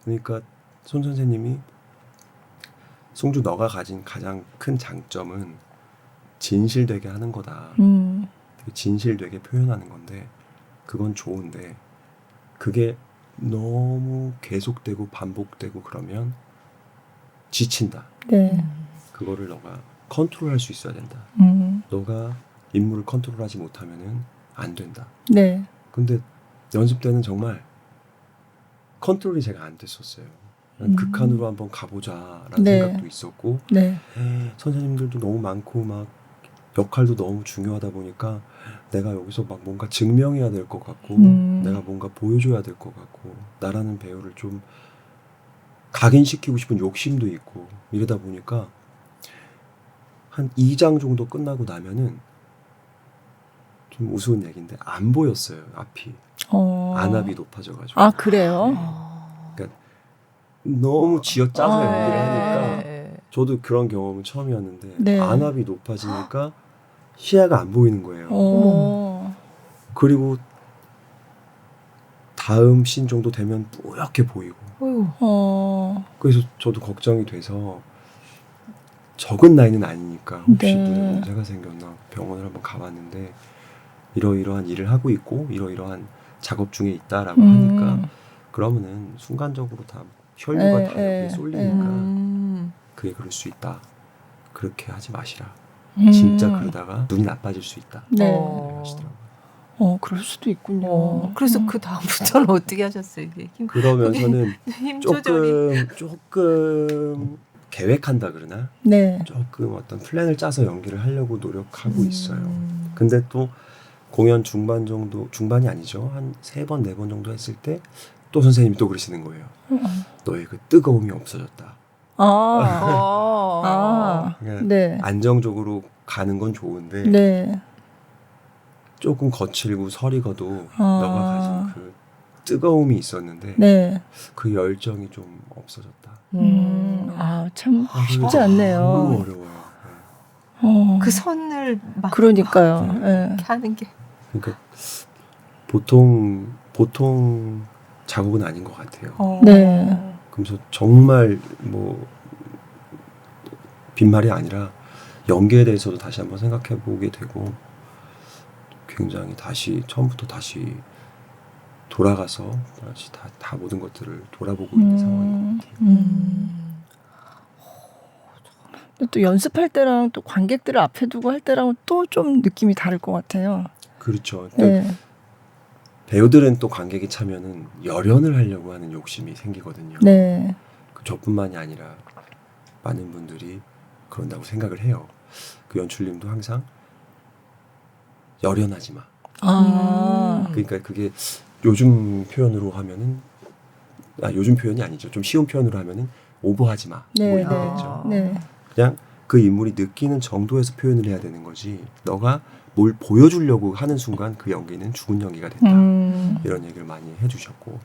그러니까 손 선생님이 송주 너가 가진 가장 큰 장점은 진실되게 하는 거다. 되게 진실되게 표현하는 건데 그건 좋은데 그게 너무 계속되고 반복되고 그러면 지친다. 네. 그거를 너가 컨트롤할 수 있어야 된다. 너가 인물을 컨트롤하지 못하면은 안 된다. 네. 근데 연습 때는 정말 컨트롤이 제가 안 됐었어요. 극한으로 한번 가보자라는 네. 생각도 있었고 네. 선생님들도 너무 많고 막 역할도 너무 중요하다 보니까 내가 여기서 막 뭔가 증명해야 될 것 같고 내가 뭔가 보여줘야 될 것 같고 나라는 배우를 좀 각인시키고 싶은 욕심도 있고 이러다 보니까 한 2장 정도 끝나고 나면은 좀 우스운 얘기인데 안 보였어요. 앞이. 안압이 높아져가지고 아, 그래요? 너무 쥐어짜서 연기를 하니까 네. 저도 그런 경험은 처음이었는데 네. 안압이 높아지니까 시야가 안 보이는 거예요. 어. 그리고 다음 씬 정도 되면 뿌옇게 보이고 어휴. 어. 그래서 저도 걱정이 돼서 적은 나이는 아니니까 혹시 네. 눈에 문제가 생겼나 병원을 한번 가봤는데 이러이러한 일을 하고 있고 이러이러한 작업 중에 있다라고 하니까 그러면은 순간적으로 다 혈류가 다 여기에 쏠리니까 그게 그럴 수 있다. 그렇게 하지 마시라. 진짜 그러다가 눈이 나빠질 수 있다. 네. 하시더라고요. 그럴 수도 있군요. 그래서 그 다음부터는 어떻게 하셨어요? 이게 그러면서는 힘 조절이. 조금 계획한다 그러나 네. 조금 어떤 플랜을 짜서 연기를 하려고 노력하고 있어요. 근데 또 공연 중반 정도 중반이 아니죠. 한 3번 4번 정도 했을 때 또 선생님이 또 그러시는 거예요. 너의 그 뜨거움이 없어졌다. 아. 그러니까 네. 안정적으로 가는 건 좋은데 네. 조금 거칠고 서리거도 아. 너가 가진 그 뜨거움이 있었는데 네. 그 열정이 좀 없어졌다. 참 쉽지 너무 않네요. 어려워요. 그 선을 막 그러니까요. 예. 이렇게 하는 게. 그러니까 보통 작업은 아닌 것 같아요. 네. 그래서 정말 뭐 빈말이 아니라 연기에 대해서도 다시 한번 생각해 보게 되고 굉장히 다시 처음부터 다시 돌아가서 다시 다 모든 것들을 돌아보고 있는 상황인 것 같아요. 또 연습할 때랑 또 관객들을 앞에 두고 할 때랑 또 좀 느낌이 다를 것 같아요. 그렇죠. 네. 배우들은 또 관객이 차면은 열연을 하려고 하는 욕심이 생기거든요. 네. 저뿐만이 아니라 많은 분들이 그런다고 생각을 해요. 그 연출님도 항상 열연하지 마. 아. 그러니까 그게 요즘 표현으로 하면은 요즘 표현이 아니죠. 좀 쉬운 표현으로 하면은 오버하지 마. 네. 뭐 네. 이거겠죠. 네. 그냥 그 인물이 느끼는 정도에서 표현을 해야 되는 거지. 너가 뭘 보여주려고 하는 순간 그 연기는 죽은 연기가 된다. 이런 얘기를 많이 해주셨고.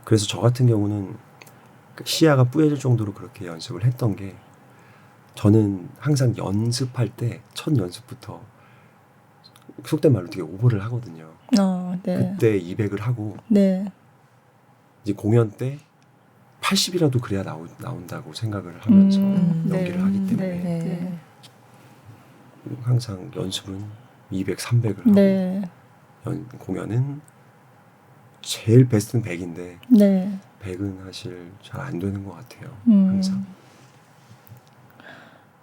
그래서 저 같은 경우는 시야가 뿌얘질 정도로 그렇게 연습을 했던 게 저는 항상 연습할 때 첫 연습부터 속된 말로 되게 오버를 하거든요. 네. 그때 200을 하고 네. 이제 공연 때 80이라도 그래야 나온다고 생각을 하면서 연기를 네. 하기 때문에 네. 항상 연습은 200, 300을 하고 네. 공연은 제일 베스트는 100인데 네. 100은 사실 잘 안 되는 것 같아요. 음. 항상.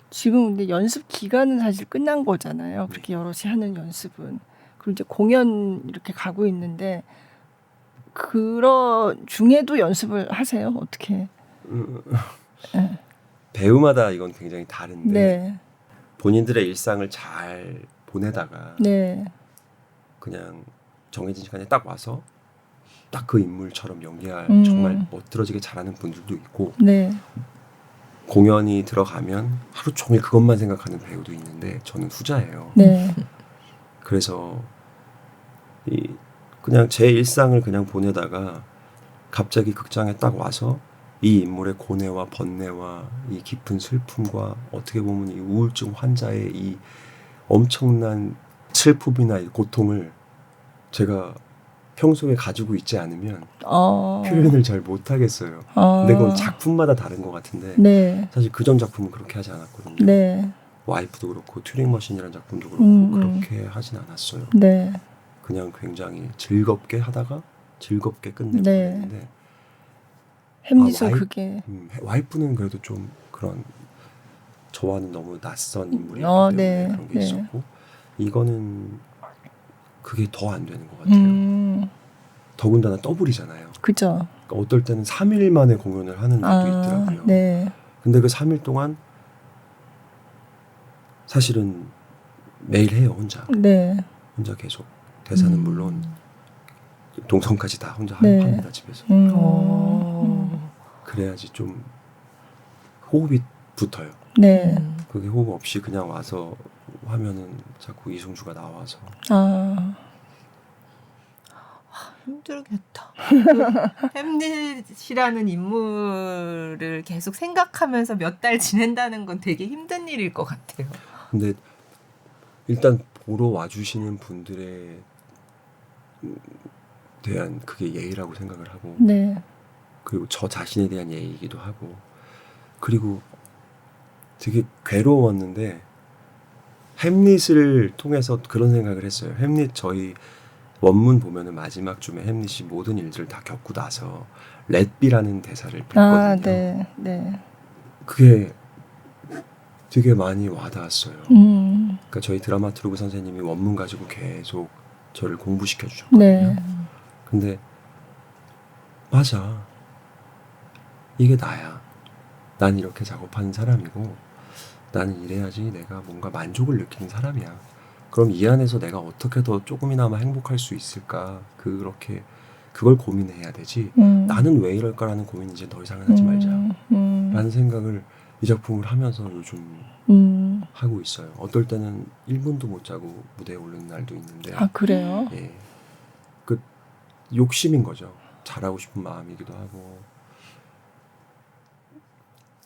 지금 근데 연습 기간은 사실 끝난 거잖아요. 그렇게 여럿이 하는 연습은. 그리고 이제 공연 이렇게 가고 있는데 그런 중에도 연습을 하세요? 어떻게? 네. 배우마다 이건 굉장히 다른데 네. 본인들의 일상을 잘 보내다가 네. 그냥 정해진 시간에 딱 와서 딱 그 인물처럼 연기할 정말 멋들어지게 잘하는 분들도 있고 네. 공연이 들어가면 하루 종일 그것만 생각하는 배우도 있는데 저는 후자예요. 네. 그래서 그냥 제 일상을 그냥 보내다가 갑자기 극장에 딱 와서 이 인물의 고뇌와 번뇌와 이 깊은 슬픔과 어떻게 보면 이 우울증 환자의 이 엄청난 슬픔이나 이 고통을 제가 평소에 가지고 있지 않으면 표현을 잘 못하겠어요. 근데 그건 작품마다 다른 것 같은데 네. 사실 그전 작품은 그렇게 하지 않았거든요. 네. 와이프도 그렇고 튜링 머신이라는 작품도 그렇고 그렇게 하진 않았어요. 네. 그냥 굉장히 즐겁게 하다가 즐겁게 끝내고 네. 그랬는데 햄릿은 그게 와이프는 그래도 좀 그런 저와는 너무 낯선 인물이었기 때문에 네. 그런 게 네. 있었고 이거는 그게 더 안 되는 것 같아요. 더군다나 더블이잖아요. 그죠. 그러니까 어떨 때는 3일 만에 공연을 하는 날도 있더라고요. 네. 근데 그 3일 동안 사실은 매일 해요 혼자. 네. 혼자 계속 대사는 물론 동선까지 다 혼자 네. 합니다 집에서. 그래야지 좀 호흡이 붙어요. 네. 그게 호흡 없이 그냥 와서 하면은 자꾸 이승주가 나와서 아. 힘들겠다. 햄릿이라는 인물을 계속 생각하면서 몇 달 지낸다는 건 되게 힘든 일일 것 같아요. 근데 일단 보러 와주시는 분들에 대한 그게 예의라고 생각을 하고 네. 그리고 저 자신에 대한 예의이기도 하고 그리고 되게 괴로웠는데 햄릿을 통해서 그런 생각을 했어요. 햄릿 저희 원문 보면은 마지막 쯤에 햄릿이 모든 일들을 다 겪고 나서 렛비라는 대사를 뱉거든요. 아, 네. 네. 그게 되게 많이 와닿았어요. 음. 그러니까 저희 드라마트루브 선생님이 원문 가지고 계속 저를 공부시켜 주셨거든요. 네. 근데 맞아. 이게 나야. 난 이렇게 작업하는 사람이고 나는 이래야지 내가 뭔가 만족을 느끼는 사람이야. 그럼 이 안에서 내가 어떻게 더 조금이나마 행복할 수 있을까? 그걸 고민해야 되지. 나는 왜 이럴까라는 고민 이제 더 이상은 하지 말자. 라는 생각을 이 작품을 하면서 요즘 하고 있어요. 어떨 때는 1분도 못 자고 무대에 오르는 날도 있는데 아, 그래요? 예. 그 욕심인 거죠. 잘하고 싶은 마음이기도 하고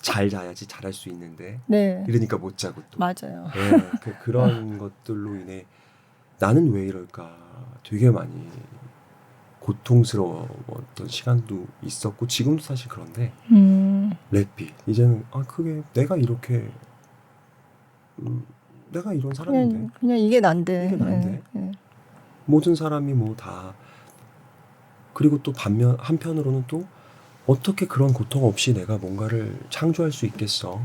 잘 자야지 잘할 수 있는데 네. 이러니까 못 자고 또 맞아요. 예, 그런 것들로 인해 나는 왜 이럴까 되게 많이 고통스러웠던 시간도 있었고 지금도 사실 그런데 렛비 이제는 그게 내가 이렇게 내가 이런 사람인데 그냥 이게 난데. 이게 난데. 네. 모든 사람이 뭐 다 그리고 또 한편으로는 또 어떻게 그런 고통 없이 내가 뭔가를 창조할 수 있겠어?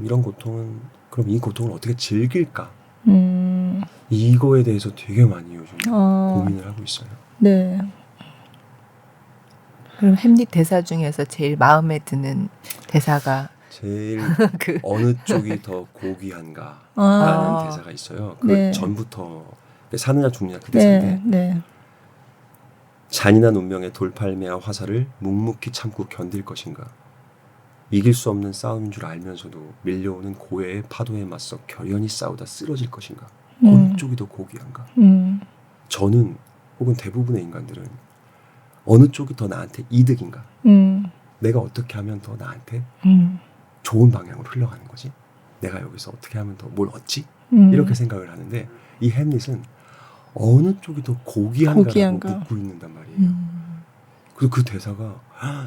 이런 고통은 그럼 이 고통을 어떻게 즐길까? 이거에 대해서 되게 많이 요즘 고민을 하고 있어요. 네. 그럼 햄릿 대사 중에서 제일 마음에 드는 대사가 제일 그 어느 쪽이 더 고귀한가? 아. 라는 대사가 있어요. 그 네. 전부터 사느냐 죽느냐 그 네. 대사인데 네. 잔인한 운명의 돌팔매와 화살을 묵묵히 참고 견딜 것인가? 이길 수 없는 싸움인 줄 알면서도 밀려오는 고해의 파도에 맞서 결연히 싸우다 쓰러질 것인가? 어느 쪽이 더 고귀한가? 저는 혹은 대부분의 인간들은 어느 쪽이 더 나한테 이득인가? 내가 어떻게 하면 더 나한테 좋은 방향으로 흘러가는 거지? 내가 여기서 어떻게 하면 더 뭘 얻지? 이렇게 생각을 하는데 이 햄릿은 어느 쪽이 더 고귀한가라고 고귀한가. 묻고 있는단 말이에요. 그래서 그 대사가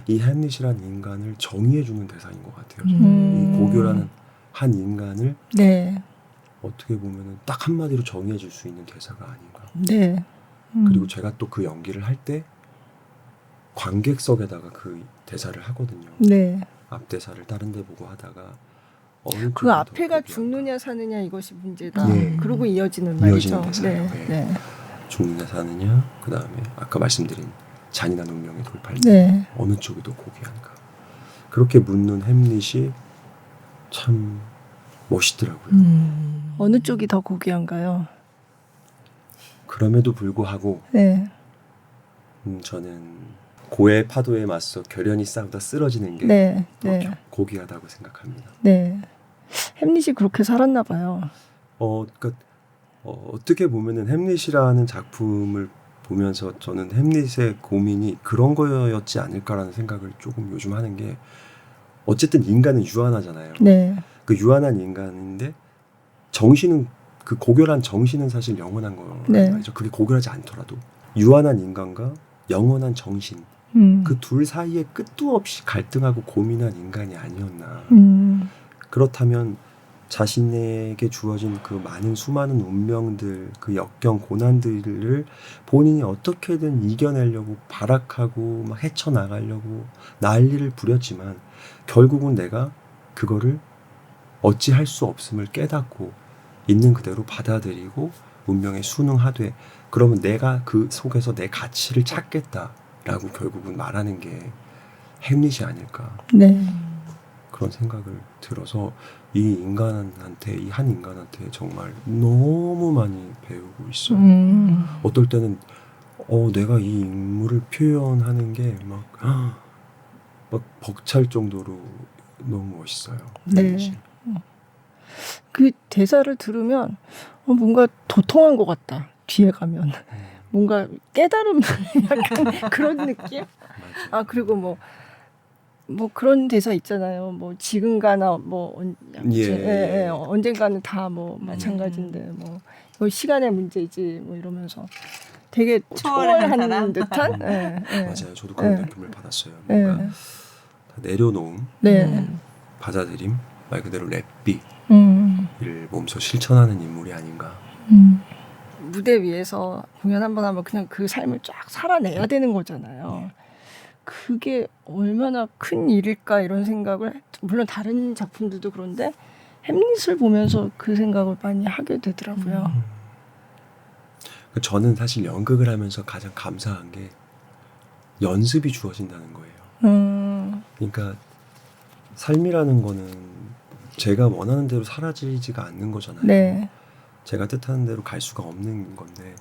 이 햄릿이라는 인간을 정의해주는 대사인 것 같아요. 저는. 이 고교라는 한 인간을 네. 어떻게 보면 딱 한마디로 정의해줄 수 있는 대사가 아닌가. 네. 그리고 제가 또 그 연기를 할 때 관객석에다가 그 대사를 하거든요. 네. 앞대사를 다른 데 보고 하다가 어느 그 쪽이 더 앞에가 고귀한가. 죽느냐 사느냐 이것이 문제다. 네. 그러고 이어지는 말이죠. 이어지는 대사예요. 네. 네. 네. 죽느냐 사느냐 그 다음에 아까 말씀드린 잔인한 운명의 돌팔매 네. 어느 쪽이 더 고귀한가 그렇게 묻는 햄릿이 참 멋있더라고요. 어느 쪽이 더 고귀한가요? 그럼에도 불구하고 네. 저는 고의 파도에 맞서 결연히 싸우다 쓰러지는 게 네. 더 네. 고귀하다고 생각합니다. 네. 햄릿이 그렇게 살았나 봐요. 어떻게 보면은 햄릿이라는 작품을 보면서 저는 햄릿의 고민이 그런 거였지 않을까라는 생각을 조금 요즘 하는 게 어쨌든 인간은 유한하잖아요. 네. 그 유한한 인간인데 정신은 그 고결한 정신은 사실 영원한 거란 네. 말이죠. 그게 고결하지 않더라도 유한한 인간과 영원한 정신 그 둘 사이에 끝도 없이 갈등하고 고민한 인간이 아니었나. 그렇다면 자신에게 주어진 그 많은 수많은 운명들, 그 역경 고난들을 본인이 어떻게든 이겨내려고 발악하고 막 헤쳐나가려고 난리를 부렸지만 결국은 내가 그거를 어찌할 수 없음을 깨닫고 있는 그대로 받아들이고 운명에 순응하되 그러면 내가 그 속에서 내 가치를 찾겠다라고 결국은 말하는 게 햄릿이 아닐까. 네. 그런 생각을 들어서 이 인간한테 이 한 인간한테 정말 너무 많이 배우고 있어요. 어떨 때는 내가 이 인물을 표현하는 게 막 벅찰 정도로 너무 멋있어요. 네. 그 대사를 들으면 뭔가 도통한 것 같다. 뒤에 가면 뭔가 깨달음 약간 그런 느낌? 맞아요. 아 그리고 뭐 그런 대사 있잖아요. 뭐 지금가나 예. 언젠가는 다 뭐 마찬가지인데 뭐 이거 시간의 문제지 뭐 이러면서 되게 초월하는 초월하는 사람? 듯한. 예, 예. 맞아요. 저도 그런 예. 느낌을 받았어요. 뭔가 예. 다 내려놓음, 네. 받아들임, 말 그대로 랩비를 음. 몸소 실천하는 인물이 아닌가. 무대 위에서 공연 한번 하면 그냥 그 삶을 쫙 살아내야 되는 거잖아요. 그게 얼마나 큰 일일까 이런 생각을 물론 다른 작품들도 그런데 햄릿을 보면서 그 생각을 많이 하게 되더라고요. 저는 사실 연극을 하면서 가장 감사한 게 연습이 주어진다는 거예요. 그러니까 삶이라는 거는 제가 원하는 대로 사라지지가 않는 거잖아요. 네. 제가 뜻하는 대로 갈 수가 없는 건데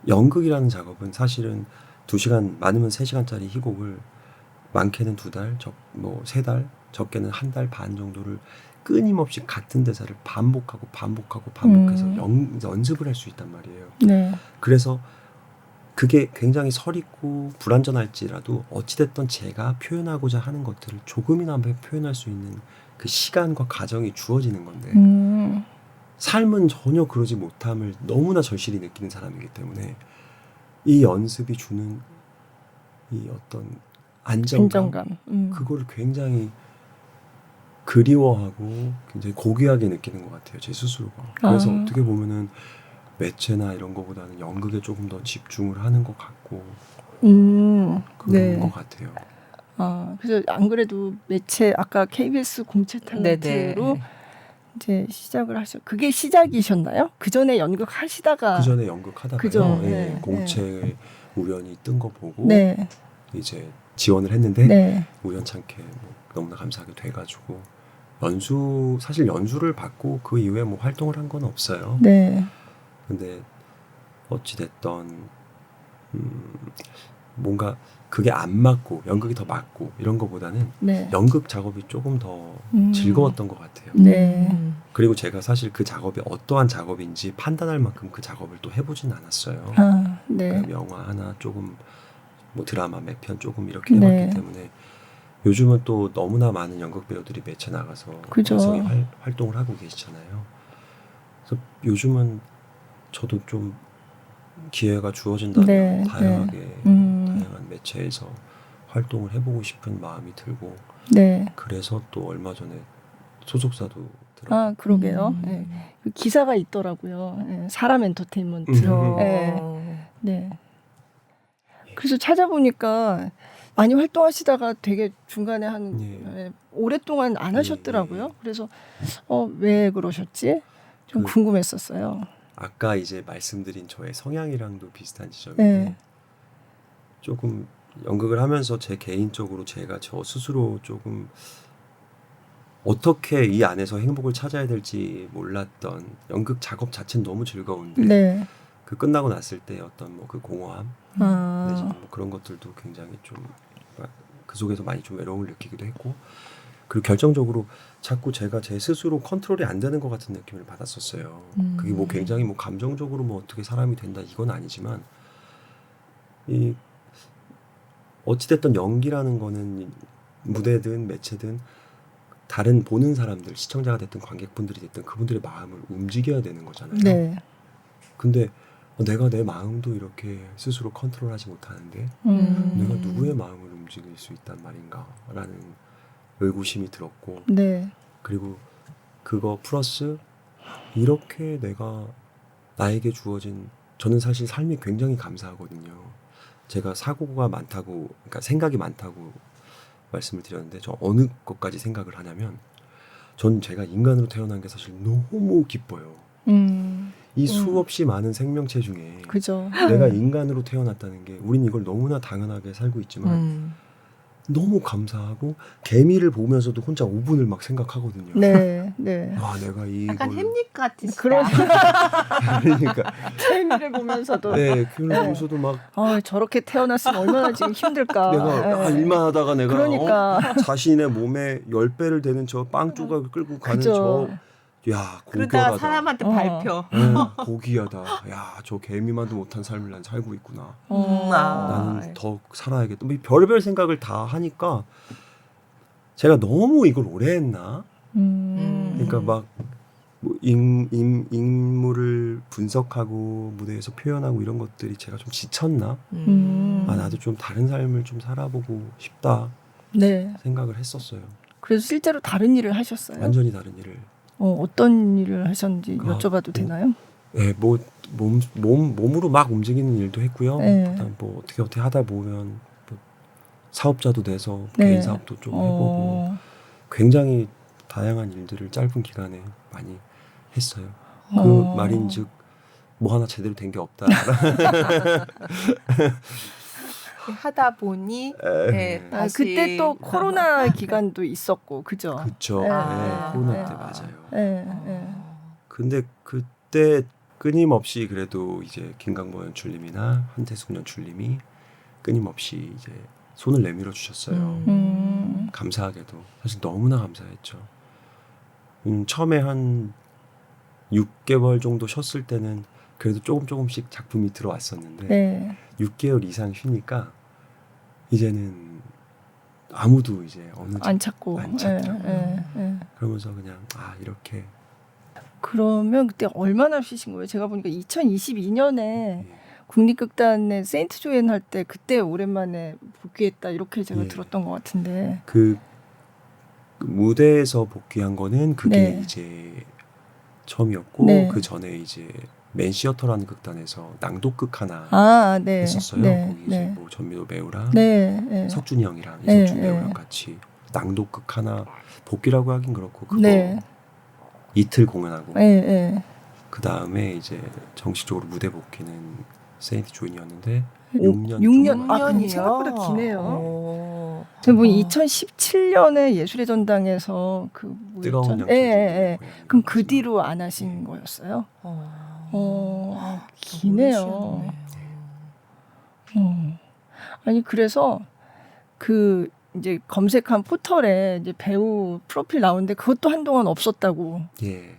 연극이라는 작업은 사실은 2시간 많으면 3시간짜리 희곡을 많게는 2달, 뭐 3달, 적게는 1달 반 정도를 끊임없이 같은 대사를 반복해서 연습을 할 수 있단 말이에요. 네. 그래서 그게 굉장히 설있고 불완전할지라도 어찌됐든 제가 표현하고자 하는 것들을 조금이나마 표현할 수 있는 그 시간과 과정이 주어지는 건데 삶은 전혀 그러지 못함을 너무나 절실히 느끼는 사람이기 때문에 이 연습이 주는 이 어떤 안정감. 그거를 굉장히 그리워하고 굉장히 고귀하게 느끼는 것 같아요. 제 스스로가. 그래서 어떻게 보면은 매체나 이런 거보다는 연극에 조금 더 집중을 하는 것 같고 그런 네. 것 같아요. 그래서 안 그래도 매체 아까 KBS 공채 탤런트로 네네. 이제 시작을 하셨. 그게 시작이셨나요? 그 전에 연극 하시다가 그 전에 연극하다가요. 그죠. 예, 네, 공채 우연히 뜬 거 보고 네. 이제 지원을 했는데 네. 우연찮게 뭐 너무나 감사하게 돼가지고 사실 연수를 받고 그 이후에 뭐 활동을 한 건 없어요. 네. 근데 어찌됐던 뭔가 그게 안 맞고 연극이 더 맞고 이런 거보다는 네. 연극 작업이 조금 더 즐거웠던 것 같아요. 네. 그리고 제가 사실 그 작업이 어떠한 작업인지 판단할 만큼 그 작업을 또 해보진 않았어요. 네. 그러니까 영화 하나 조금 뭐 드라마 몇 편 조금 이렇게 네. 해봤기 때문에 요즘은 또 너무나 많은 연극 배우들이 매체 나가서 그죠. 왕성히 활동을 하고 계시잖아요. 그래서 요즘은 저도 좀 기회가 주어진다면 네, 다양하게 다양한 매체에서 활동을 해보고 싶은 마음이 들고 네. 그래서 또 얼마 전에 소속사도 들어. 그러게요. 네. 그 기사가 있더라고요. 네. 사람 엔터테인먼트. 네. 네. 그래서 찾아보니까 많이 활동하시다가 되게 중간에 한 예. 오랫동안 안 하셨더라고요. 예. 그래서 왜 그러셨지? 좀 궁금했었어요. 아까 이제 말씀드린 저의 성향이랑도 비슷한 지점인데 네. 조금 연극을 하면서 제 개인적으로 제가 저 스스로 조금 어떻게 이 안에서 행복을 찾아야 될지 몰랐던 연극 작업 자체는 너무 즐거운데 네. 그 끝나고 났을 때 어떤 뭐 그 공허함 내지는 뭐 그런 것들도 굉장히 좀 그 속에서 많이 좀 외로움을 느끼기도 했고 그리고 결정적으로 자꾸 제가 제 스스로 컨트롤이 안 되는 것 같은 느낌을 받았었어요. 그게 뭐 굉장히 뭐 감정적으로 뭐 어떻게 사람이 된다 이건 아니지만 이 어찌됐든 연기라는 거는 무대든 매체든 다른 보는 사람들 시청자가 됐든 관객분들이 됐든 그분들의 마음을 움직여야 되는 거잖아요. 네. 근데 내가 내 마음도 이렇게 스스로 컨트롤하지 못하는데 내가 누구의 마음을 움직일 수 있단 말인가라는 의구심이 들었고 네. 그리고 그거 플러스 이렇게 내가 나에게 주어진 저는 사실 삶이 굉장히 감사하거든요. 제가 사고가 많다고 그러니까 생각이 많다고 말씀을 드렸는데 저 어느 것까지 생각을 하냐면 전 제가 인간으로 태어난 게 사실 너무 기뻐요. 이 수없이 많은 생명체 중에 그죠. 내가 인간으로 태어났다는 게 우린 이걸 너무나 당연하게 살고 있지만 너무 감사하고 개미를 보면서도 혼자 5분을 막 생각하거든요. 네. 네. 아 내가 이걸 약간 햄릿 같으시다. 그러니까 재미를 보면서도 네 그걸 보면서도 막 저렇게 태어났으면 얼마나 지금 힘들까. 내가 일만 하다가 내가 그러니까. 자신의 몸에 10배를 되는 저 빵 조각을 끌고 가는 그죠. 저 야 그러다가 고결하다. 사람한테 어. 발표. 고귀하다. 야 저 개미만도 못한 삶을 난 살고 있구나. 아. 나는 더 살아야겠다. 뭐 별별 생각을 다 하니까 제가 너무 이걸 오래 했나? 그러니까 막 뭐 인물을 분석하고 무대에서 표현하고 이런 것들이 제가 좀 지쳤나? 아 나도 좀 다른 삶을 좀 살아보고 싶다 네. 생각을 했었어요. 그래서 실제로 다른 일을 하셨어요? 완전히 다른 일을. 어떤 일을 하셨는지 아, 여쭤봐도 되나요? 네, 뭐 몸으로 막 움직이는 일도 했고요. 네. 그다음 뭐 어떻게 하다 보면 뭐 사업자도 돼서 네. 개인 사업도 좀 해보고 굉장히 다양한 일들을 짧은 기간에 많이 했어요. 그 말인즉 뭐 하나 제대로 된 게 없다. 하다 보니 네, 아, 다시 그때 또 코로나 기간도 있었고, 그죠? 그쵸. 네. 네, 아. 코로나 네. 때 맞아요. 네, 네. 근데 그때 끊임없이 그래도 이제 김강모 연출님이나 한태숙 연출님이 끊임없이 이제 손을 내밀어 주셨어요. 감사하게도 사실 너무나 감사했죠. 처음에 한 6개월 정도 쉬었을 때는 그래도 조금씩 작품이 들어왔었는데 네. 6개월 이상 쉬니까 이제는 아무도 이제 어느 집 안 찾고. 안 찾더라고요. 네. 그러면서 그냥 이렇게 그러면 그때 얼마나 쉬신 거예요? 제가 보니까 2022년에 국립극단의 세인트 조엔 할 때 그때 오랜만에 복귀했다 이렇게 제가 예. 들었던 것 같은데. 그 무대에서 복귀한 거는 그게 네. 이제 처음이었고 네. 그 전에 이제 맨시어터라는 극단에서 낭독극 하나 아, 네. 했었어요. 네. 거기 이제 네. 뭐 전미도 배우랑 네. 네. 석준이 형이랑 네, 이석준 네. 배우랑 같이 낭독극 하나 복귀라고 하긴 그렇고 그거 네. 이틀 공연하고 네. 네. 그 다음에 이제 정식적으로 무대 복귀는 세인트 조인이었는데 오, 6년 6년. 아, 년이요. 생각보다 기네요. 오. 저 뭐 2017년에 예술의 전당에서 그 뭐였죠? 뜨거운 양초. 예, 예, 예. 그럼 그 뒤로 안 하신 거였어요? 기네요. 모르셨네. 아니 그래서 그 이제 검색한 포털에 이제 배우 프로필 나오는데 그것도 한동안 없었다고. 예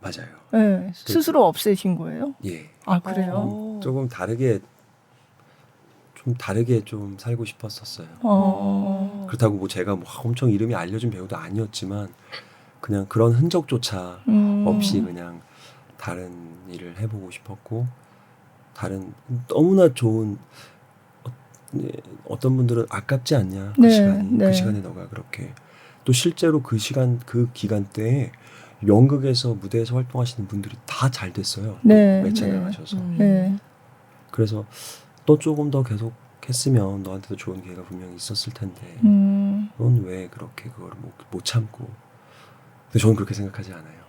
맞아요. 예, 스스로 없애신 거예요? 예 아 그래요? 조금 다르게 좀 살고 싶었었어요. 그렇다고 뭐 제가 뭐 엄청 이름이 알려진 배우도 아니었지만 그냥 그런 흔적조차 없이 그냥 다른 일을 해보고 싶었고 다른 너무나 좋은 어떤 분들은 아깝지 않냐 그 네, 시간이 네. 그 시간에 너가 그렇게 또 실제로 그 시간 그 기간 때에 연극에서 무대에서 활동하시는 분들이 다 잘 됐어요. 네, 매체 네. 나가셔서 네. 그래서 또 조금 더 계속 했으면 너한테도 좋은 기회가 분명히 있었을 텐데 넌 왜 그렇게 그걸 못 참고 근데 저는 그렇게 생각하지 않아요.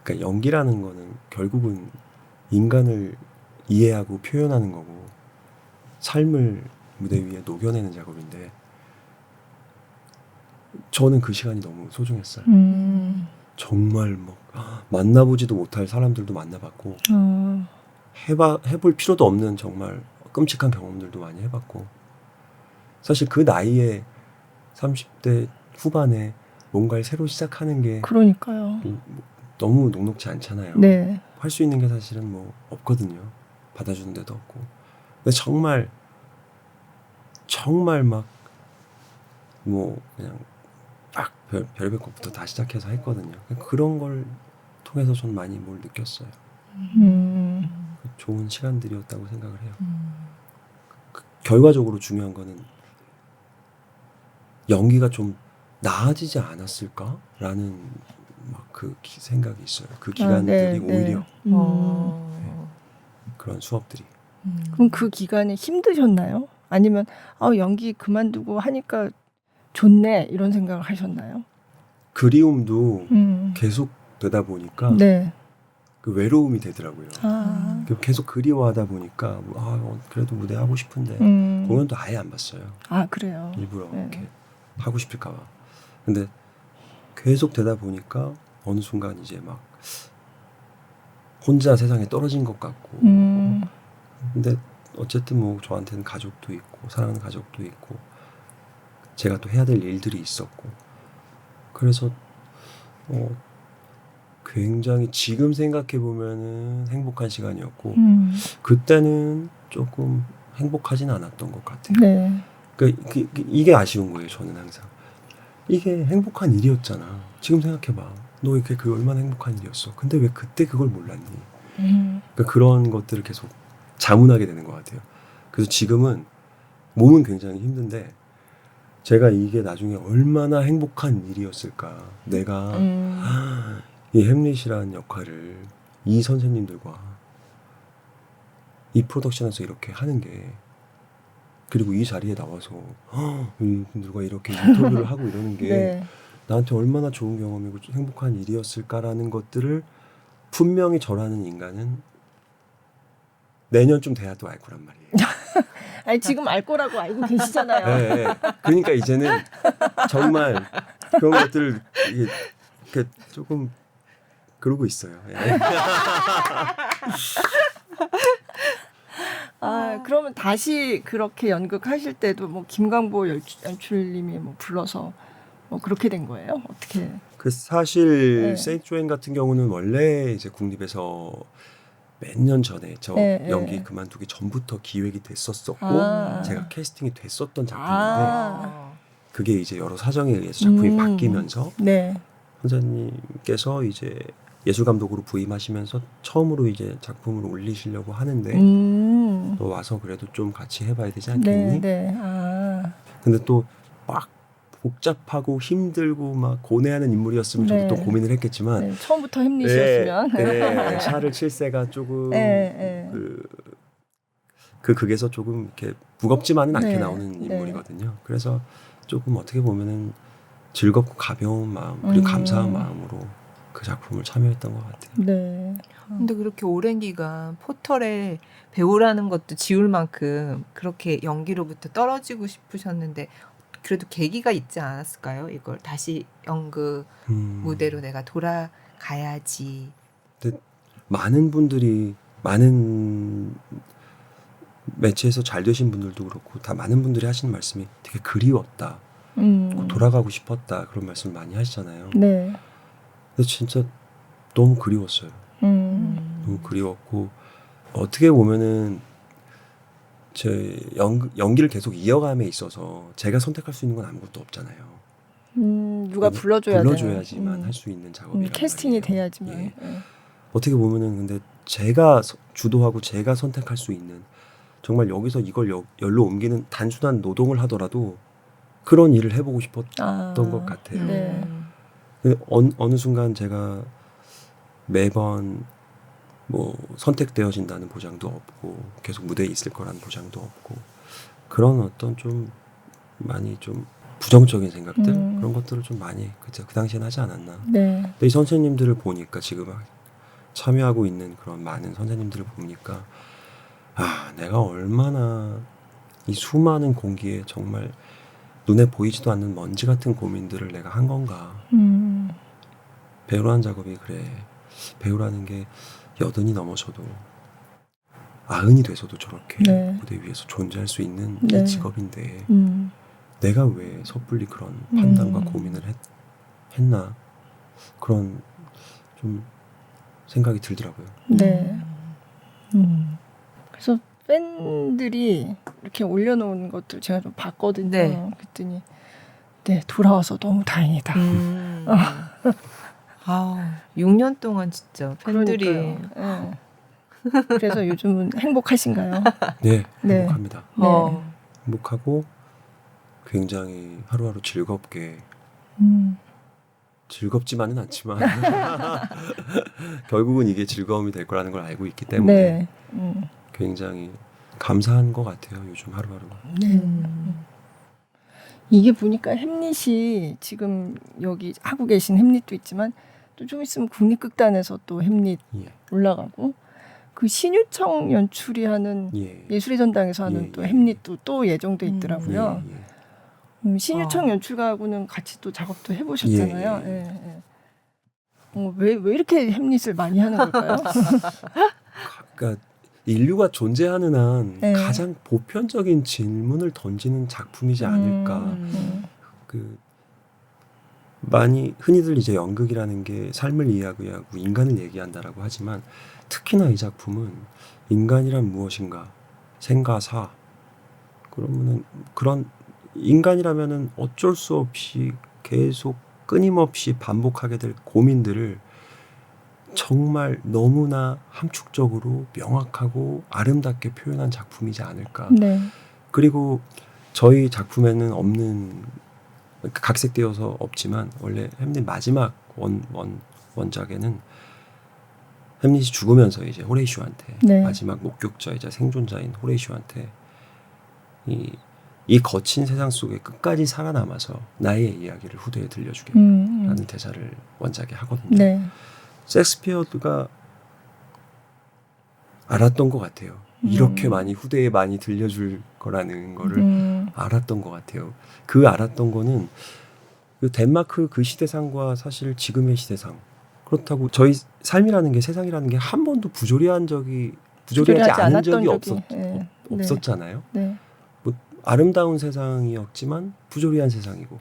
그러니까 연기라는 거는 결국은 인간을 이해하고 표현하는 거고 삶을 무대 위에 녹여내는 작업인데 저는 그 시간이 너무 소중했어요. 정말 뭐 만나보지도 못할 사람들도 만나봤고 해볼 필요도 없는 정말 끔찍한 경험들도 많이 해봤고 사실 그 나이에 30대 후반에 뭔가를 새로 시작하는 게 그러니까요. 너무 녹록지 않잖아요. 네. 할 수 있는 게 사실은 뭐 없거든요. 받아주는 데도 없고. 근데 정말 막 뭐 그냥 딱 별의별 것부터 다 시작해서 했거든요. 그런 걸 통해서 전 많이 뭘 느꼈어요. 좋은 시간들이었다고 생각을 해요. 결과적으로 중요한 거는 연기가 좀 나아지지 않았을까라는 막 그 생각이 있어요. 그 기간들이 오히려 그런 수업들이. 그럼 그 기간에 힘드셨나요? 아니면 연기 그만두고 하니까 좋네 이런 생각을 하셨나요? 그리움도 계속 되다 보니까 네. 그 외로움이 되더라고요. 아. 계속 그리워하다 보니까 그래도 무대 하고 싶은데 공연도 아예 안 봤어요. 아 그래요. 일부러 네. 이렇게 하고 싶을까 봐. 근데 계속 되다 보니까 어느 순간 이제 막 혼자 세상에 떨어진 것 같고 근데 어쨌든 뭐 저한테는 가족도 있고 사랑하는 가족도 있고 제가 또 해야 될 일들이 있었고 그래서 굉장히 지금 생각해 보면은 행복한 시간이었고 그때는 조금 행복하진 않았던 것 같아요. 네. 이게 아쉬운 거예요. 저는 항상 이게 행복한 일이었잖아. 지금 생각해봐. 너 이게 그 얼마나 행복한 일이었어. 근데 왜 그때 그걸 몰랐니? 그런 것들을 계속 자문하게 되는 것 같아요. 그래서 지금은 몸은 굉장히 힘든데 제가 이게 나중에 얼마나 행복한 일이었을까. 내가 이 햄릿이라는 역할을 이 선생님들과 이 프로덕션에서 이렇게 하는 게 그리고 이 자리에 나와서 이분들과 이렇게 인터뷰를 하고 이러는 게 네. 나한테 얼마나 좋은 경험이고 행복한 일이었을까라는 것들을 분명히 저라는 인간은 내년쯤 돼야 또 알 거란 말이에요. 아니 지금 알 거라고 알고 계시잖아요. 네, 네. 그러니까 이제는 정말 그런 것들을 이렇게 조금 그러고 있어요. 예. 그러면 다시 그렇게 연극하실 때도 뭐 김광보 연출님이 뭐 불러서 뭐 그렇게 된 거예요? 어떻게? 그 사실 네. 세인트 조앤 같은 경우는 원래 이제 국립에서 몇 년 전에 저 네, 연기 네. 그만두기 전부터 기획이 됐었었고 아. 제가 캐스팅이 됐었던 작품인데 아. 그게 이제 여러 사정에 의해서 작품이 바뀌면서 네. 선생님께서 이제 예술 감독으로 부임하시면서 처음으로 이제 작품을 올리시려고 하는데 너 와서 그래도 좀 같이 해봐야 되지 않겠니? 네, 네. 아. 근데 또 막 복잡하고 힘들고 막 고뇌하는 인물이었으면 네. 저도 또 고민을 했겠지만 네, 처음부터 햄릿이었으면. 네, 샤를 칠세가 조금 네, 네. 그 극에서 조금 이렇게 무겁지만은 않게 네, 나오는 네. 인물이거든요. 그래서 조금 어떻게 보면은 즐겁고 가벼운 마음 그리고 감사한 마음으로 그 작품을 참여했던 것 같아요. 네. 근데 그렇게 오랜 기간 포털에 배우라는 것도 지울 만큼 그렇게 연기로부터 떨어지고 싶으셨는데 그래도 계기가 있지 않았을까요? 이걸 다시 연극 무대로 내가 돌아가야지. 근데 많은 분들이 많은 매체에서 잘 되신 분들도 그렇고 다 많은 분들이 하시는 말씀이 되게 그리웠다. 돌아가고 싶었다. 그런 말씀을 많이 하시잖아요. 네. 근데 진짜 너무 그리웠어요. 너무 그리웠고 어떻게 보면은 제 연기를 계속 이어감에 있어서 제가 선택할 수 있는 건 아무것도 없잖아요. 누가 불러줘야지만 할 수 있는 작업이란 캐스팅이 말이에요. 돼야지만. 예. 네. 어떻게 보면은 근데 제가 주도하고 제가 선택할 수 있는 정말 여기서 이걸 열로 옮기는 단순한 노동을 하더라도 그런 일을 해보고 싶었던 것 같아요. 네. 근데 어느 순간 제가 매번 뭐 선택되어진다는 보장도 없고 계속 무대에 있을 거라는 보장도 없고 그런 어떤 좀 많이 좀 부정적인 생각들 그런 것들을 좀 많이 그 당시엔 하지 않았나. 네. 근데 이 선생님들을 보니까 지금 참여하고 있는 그런 많은 선생님들을 보니까 내가 얼마나 이 수많은 공기에 정말 눈에 보이지도 않는 먼지 같은 고민들을 내가 한 건가. 배우라는 작업이 그래. 배우라는 게 80이 넘어서도 90이 돼서도 저렇게 네. 무대 위에서 존재할 수 있는 네. 이 직업인데 내가 왜 섣불리 그런 판단과 고민을 했나 그런 좀 생각이 들더라고요. 네. 그래서 팬들이 이렇게 올려놓은 것들 제가 좀 봤거든요. 네. 그랬더니 네 돌아와서 너무 다행이다. 6년 동안 진짜 팬들이 그러니까요. 네. 그래서 요즘은 행복하신가요? 네, 네. 행복합니다. 네. 행복하고 굉장히 하루하루 즐겁게 즐겁지만은 않지만 결국은 이게 즐거움이 될 거라는 걸 알고 있기 때문에 네. 굉장히 감사한 것 같아요. 요즘 하루하루가. 네. 이게 보니까 햄릿이 지금 여기 하고 계신 햄릿도 있지만 또 좀 있으면 국립극단에서 또 햄릿 예. 올라가고 그 신유청 연출이 하는 예. 예술의 전당에서 하는 예, 또 예. 햄릿도 또 예정돼 있더라고요. 예, 예. 신유청 연출가하고는 같이 또 작업도 해보셨잖아요. 예, 예. 왜 이렇게 햄릿을 많이 하는 걸까요? 그러니까 인류가 존재하는 한 네. 가장 보편적인 질문을 던지는 작품이지 않을까. 많이 흔히들 이제 연극이라는 게 삶을 이야기하고 인간을 얘기한다라고 하지만 특히나 이 작품은 인간이란 무엇인가 생가사 그러면은 그런 인간이라면은 어쩔 수 없이 계속 끊임없이 반복하게 될 고민들을 정말 너무나 함축적으로 명확하고 아름답게 표현한 작품이지 않을까. 네. 그리고 저희 작품에는 없는 각색되어서 없지만 원래 햄릿 마지막 원작에는 햄릿이 죽으면서 이제 호레이쇼한테 네. 마지막 목격자이자 생존자인 호레이쇼한테 이 거친 세상 속에 끝까지 살아남아서 나의 이야기를 후대에 들려주겠라는 대사를 원작에 하거든요. 네. 셰익스피어가 알았던 것 같아요. 이렇게 많이 후대에 많이 들려줄 거라는 거를 알았던 것 같아요. 그 알았던 거는 그 덴마크 그 시대상과 사실 지금의 시대상 그렇다고 저희 삶이라는 게 세상이라는 게 한 번도 부조리하지 않은 적이 네. 없었잖아요. 네. 뭐 아름다운 세상이었지만 부조리한 세상이고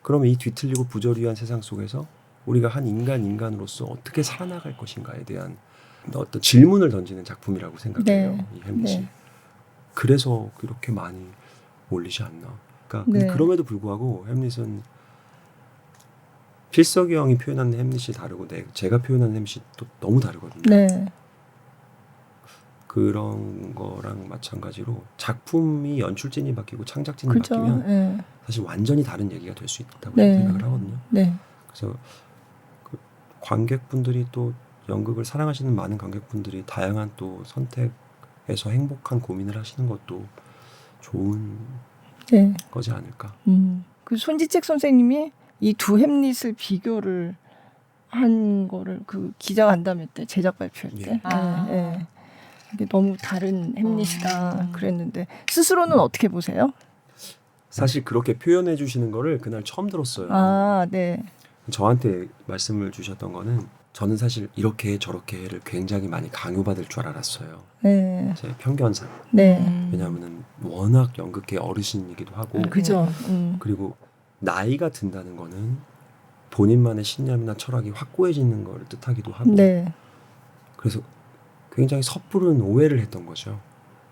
그러면 이 뒤틀리고 부조리한 세상 속에서 우리가 한 인간으로서 어떻게 살아나갈 것인가에 대한 어떤 질문을 던지는 작품이라고 생각해요. 네. 이 햄릿이. 네. 그래서 그렇게 많이 몰리지 않나. 그러니까 근데 네. 그럼에도 불구하고 햄릿은 필석이 형이 표현하는 햄릿이 다르고 제가 표현하는 햄릿이 또 너무 다르거든요. 네. 그런 거랑 마찬가지로 작품이 연출진이 바뀌고 창작진이 그죠. 바뀌면 네. 사실 완전히 다른 얘기가 될 수 있다고 네. 생각을 하거든요. 네. 그래서 그 관객분들이 또 연극을 사랑하시는 많은 관객분들이 다양한 또 선택에서 행복한 고민을 하시는 것도 좋은 네. 거지 않을까. 그 손지책 선생님이 이 두 햄릿을 비교를 한 거를 그 기자간담회 때 제작 발표할 때 예. 아. 예. 이게 너무 다른 햄릿이다 그랬는데 스스로는 어떻게 보세요? 사실 그렇게 표현해 주시는 거를 그날 처음 들었어요. 아, 네. 저한테 말씀을 주셨던 거는 저는 사실 이렇게 저렇게를 굉장히 많이 강요받을 줄 알았어요. 네. 제 편견상. 네. 왜냐하면은 워낙 연극계 어르신이기도 하고 그죠. 그리고 나이가 든다는 거는 본인만의 신념이나 철학이 확고해지는 걸 뜻하기도 하고 네. 그래서 굉장히 섣부른 오해를 했던 거죠.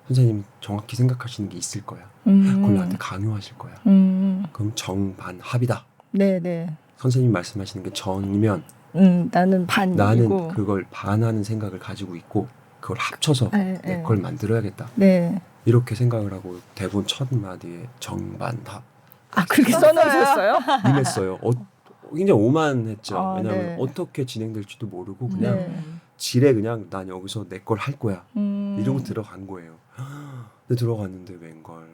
선생님이 정확히 생각하시는 게 있을 거야. 그걸 나한테 강요하실 거야. 그럼 정반합이다. 네, 네. 선생님 말씀하시는 게 전이면 나는 반이고. 나는 그걸 반하는 생각을 가지고 있고 그걸 합쳐서 네, 내 네. 걸 만들어야겠다. 네. 이렇게 생각을 하고 대본 첫 마디에 정반합 아, 그렇게 써놓으셨어요? 임했어요. 굉장히 오만했죠. 아, 왜냐하면 네. 어떻게 진행될지도 모르고 그냥 네. 지레 그냥 난 여기서 내 걸 할 거야. 이러고 들어간 거예요. 근데 들어갔는데 웬걸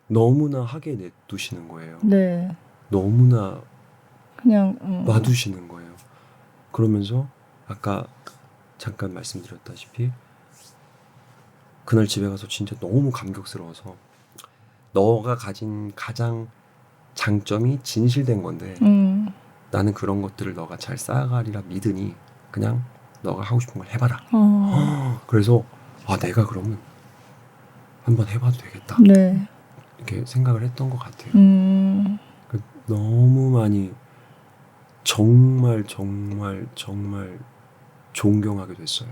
너무나 하게 냅두시는 거예요. 네. 너무나 그냥 놔두시는 거예요. 그러면서 아까 잠깐 말씀드렸다시피 그날 집에 가서 진짜 너무 감격스러워서 너가 가진 가장 장점이 진실된 건데 나는 그런 것들을 너가 잘 쌓아가리라 믿으니 그냥 너가 하고 싶은 걸 해봐라. 그래서 내가 그러면 한번 해봐도 되겠다. 네. 이렇게 생각을 했던 것 같아요. 너무 많이 정말 존경하게 됐어요.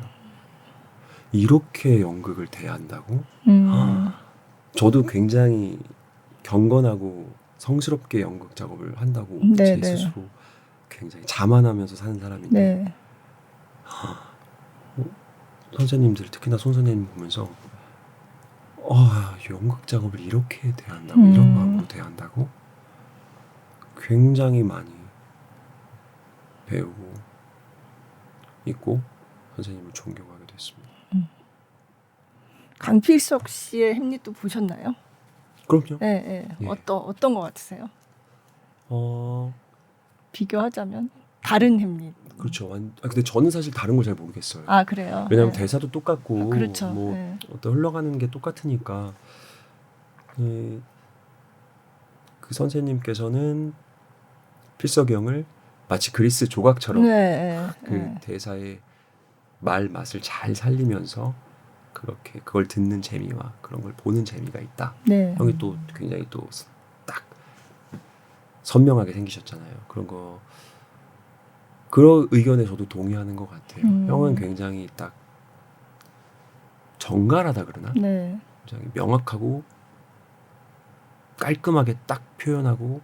이렇게 연극을 대한다고? 저도 굉장히 경건하고 성스럽게 연극 작업을 한다고 네, 제 네. 스스로 굉장히 자만하면서 사는 사람인데 네. 선생님들 특히나 손 선생님 보면서 연극 작업을 이렇게 대한다고 이런 마음으로 대한다고 굉장히 많이 배우고 있고 선생님을 존경하게 됐습니다. 강필석 씨의 햄릿도 보셨나요? 그럼요. 네, 네. 예. 어떤 거 같으세요? 비교하자면 다른 햄릿. 그렇죠. 근데 저는 사실 다른 걸 잘 모르겠어요. 아, 그래요. 왜냐하면 네. 대사도 똑같고 그렇죠. 뭐 네. 어떤 흘러가는 게 똑같으니까 그 선생님께서는 필석이 형을 마치 그리스 조각처럼 네, 그 네. 대사의 말 맛을 잘 살리면서 그렇게 그걸 듣는 재미와 그런 걸 보는 재미가 있다. 네. 형이 또 굉장히 또 딱 선명하게 생기셨잖아요. 그런 거 그런 의견에 저도 동의하는 것 같아요. 형은 굉장히 딱 정갈하다 그러나 네. 굉장히 명확하고 깔끔하게 딱 표현하고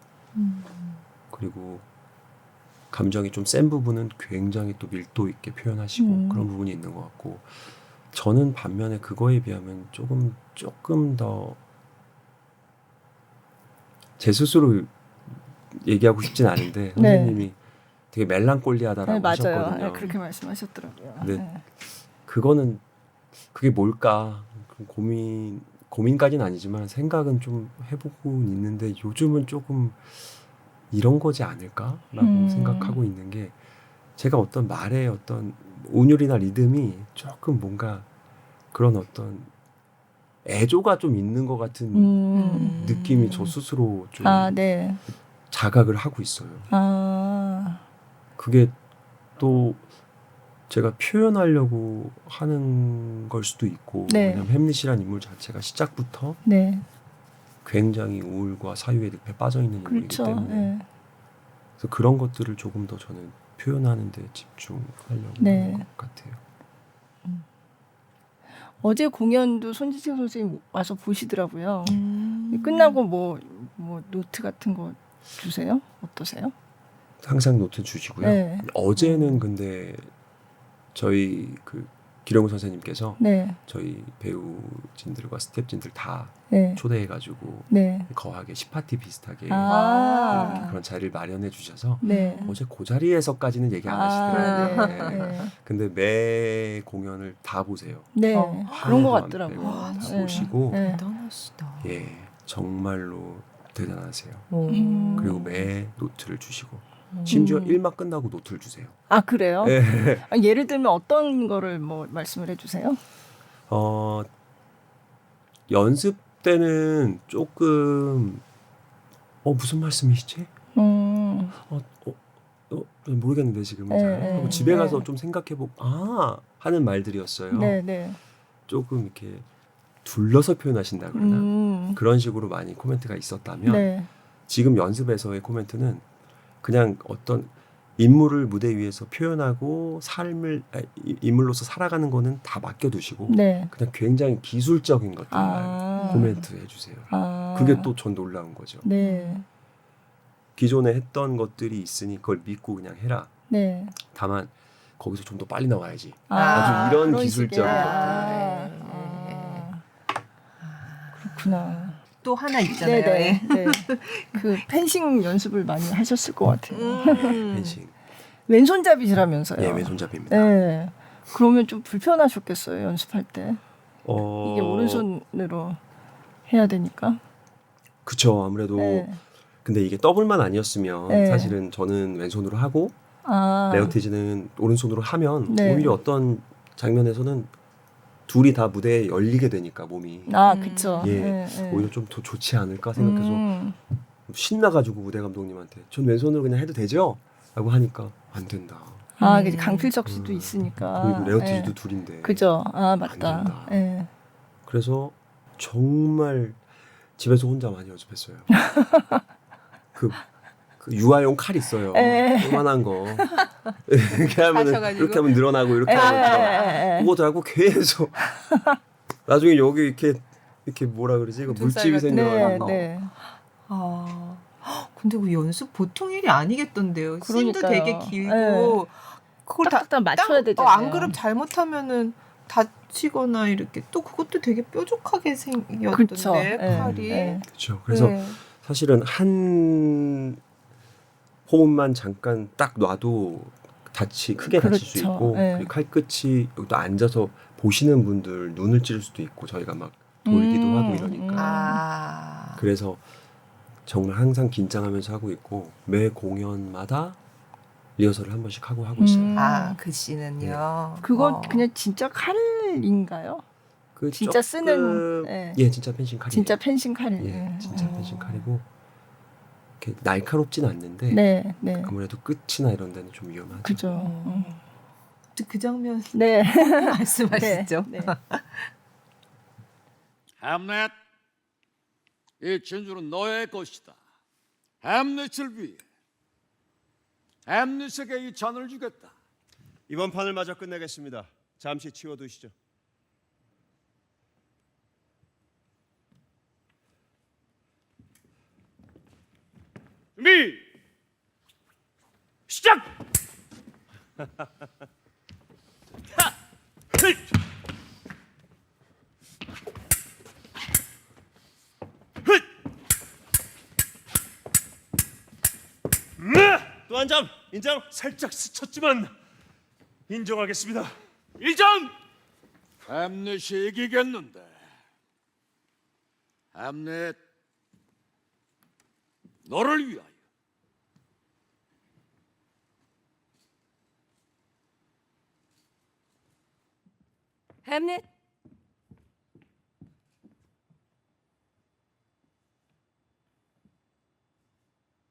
그리고 감정이 좀 센 부분은 굉장히 또 밀도 있게 표현하시고 그런 부분이 있는 것 같고 저는 반면에 그거에 비하면 조금 더 제 스스로 얘기하고 싶진 않은데 네. 선생님이 되게 멜랑콜리하다라고 네, 맞아요. 하셨거든요. 네, 그렇게 말씀하셨더라고요. 네. 네. 그거는 그게 뭘까 고민까지는 아니지만 생각은 좀 해보고 있는데 요즘은 조금 이런 거지 않을까라고 생각하고 있는 게 제가 어떤 말의 어떤 운율이나 리듬이 조금 뭔가 그런 어떤 애조가 좀 있는 것 같은 느낌이 저 스스로 좀 아, 네. 자각을 하고 있어요. 아, 그게 또 제가 표현하려고 하는 걸 수도 있고 네. 왜냐면 햄릿이라는 인물 자체가 시작부터 네. 굉장히 우울과 사유의 늪에 빠져 있는 인물이기 그렇죠. 때문에 네. 그래서 그런 것들을 조금 더 저는 표현하는 데 집중하려고 네. 하는 것 같아요. 어제 공연도 손지창 선생님 와서 보시더라고요. 끝나고 뭐 노트 같은 거 주세요? 어떠세요? 항상 노트 주시고요. 네. 어제는 근데 저희 그 기령우 선생님께서 네. 저희 배우진들과 스태프진들 다 네. 초대해가지고 네. 거하게 시파티 비슷하게 아. 이렇게 그런 자리를 마련해 주셔서 네. 어제 그 자리에서까지는 얘기 안 하시더라고요. 네. 네. 근데 매 공연을 다 보세요. 네. 어. 그런 것 하나도 안 빼고 같더라고요. 다 네. 보시고 네. 대단하시다. 예 정말로 대단하세요. 오. 그리고 매 노트를 주시고 심지어 1막 끝나고 노트를 주세요. 아, 그래요? 예. 아, 예를 들면 어떤 거를 뭐 말씀을 해주세요? 연습 때는 조금 무슨 말씀이시지? 모르겠는데 지금은 네, 잘 네, 하고 집에 가서 네. 좀 생각해보고 하는 말들이었어요. 네, 네. 조금 이렇게 둘러서 표현하신다 그러나 그런 식으로 많이 코멘트가 있었다면 네. 지금 연습에서의 코멘트는 그냥 어떤 인물을 무대 위에서 표현하고 인물로서 살아가는 거는 다 맡겨두시고 네. 그냥 굉장히 기술적인 것들만 코멘트 해주세요. 그게 또 전 놀라운 거죠. 네. 기존에 했던 것들이 있으니 그걸 믿고 그냥 해라. 네. 다만 거기서 좀 더 빨리 나와야지. 아, 아주 이런 그런 기술적인 식의. 것들. 그렇구나. 또 하나 있잖아요. 네네. 네. 그 펜싱 연습을 많이 하셨을 것 같아요. 펜싱. 왼손잡이시라면서요. 예, 왼손잡이입니다. 네. 그러면 좀 불편하셨겠어요, 연습할 때. 이게 어, 오른손으로 해야 되니까. 그쵸. 아무래도 네. 근데 이게 더블만 아니었으면 네. 사실은 저는 왼손으로 하고 아. 레어티즈는 오른손으로 하면 네. 오히려 어떤 장면에서는 둘이 다 무대에 열리게 되니까 몸이 아, 그쵸. 예, 네, 네. 오히려 좀 더 좋지 않을까 생각해서 신나가지고 무대 감독님한테 전 왼손으로 그냥 해도 되죠? 라고 하니까 안 된다. 아, 그치. 강필석 씨도 있으니까. 그리고 레어티즈도 네. 둘인데 그죠. 아, 안 맞다. 된다. 네. 그래서 정말 집에서 혼자 많이 연습했어요. 그 유아용 칼 있어요. 요만한 거. 이렇게 하면 사셔가지고. 이렇게 하면 늘어나고 이렇게 하면 그거 들고 계속 나중에 여기 이렇게 뭐라 그러지? 이거 두살 물집이 같은 네, 생겨가지고 네. 아, 근데 그 연습 보통 일이 아니겠던데요. 씬도 그러니까요. 되게 길고 그걸 딱딱딱 맞춰야 되잖아요. 안 그럼 잘못하면은 다치거나 이렇게 또 그것도 되게 뾰족하게 생겼던데 그쵸. 칼이. 네. 그렇죠. 그래서 네. 사실은 한 호흡만 잠깐 딱 놔도 크게 다칠 수 그렇죠. 있고 네. 그리고 칼끝이 여기도 앉아서 보시는 분들 눈을 찌를 수도 있고 저희가 막 돌기도 하고 이러니까 아. 그래서 정말 항상 긴장하면서 하고 있고 매 공연마다 리허설을 한 번씩 하고 있어요. 아, 그 씨는요. 그거 그냥 진짜 칼인가요? 그 진짜 조금- 쓰는, 네. 예, 진짜 펜싱 칼이에요. 진짜 펜싱 칼을. 예, 진짜 펜싱 칼이고 이렇게 날카롭진 않는데 네, 네. 아무래도 끝이나 이런 데는 좀 위험하죠. 그죠. 그 장면 네. 말씀하시죠. 네. 햄릿, 이 진주는 너의 것이다. 햄릿을 위해 햄릿에게 이 잔을 주겠다. 이번 판을 마저 끝내겠습니다. 잠시 치워두시죠. 준비 시작. 또 한 점 인정. 살짝 스쳤지만 인정하겠습니다. 1점. 햄릿이 이기겠는데. 햄릿, 너를 위하여. 햄릿,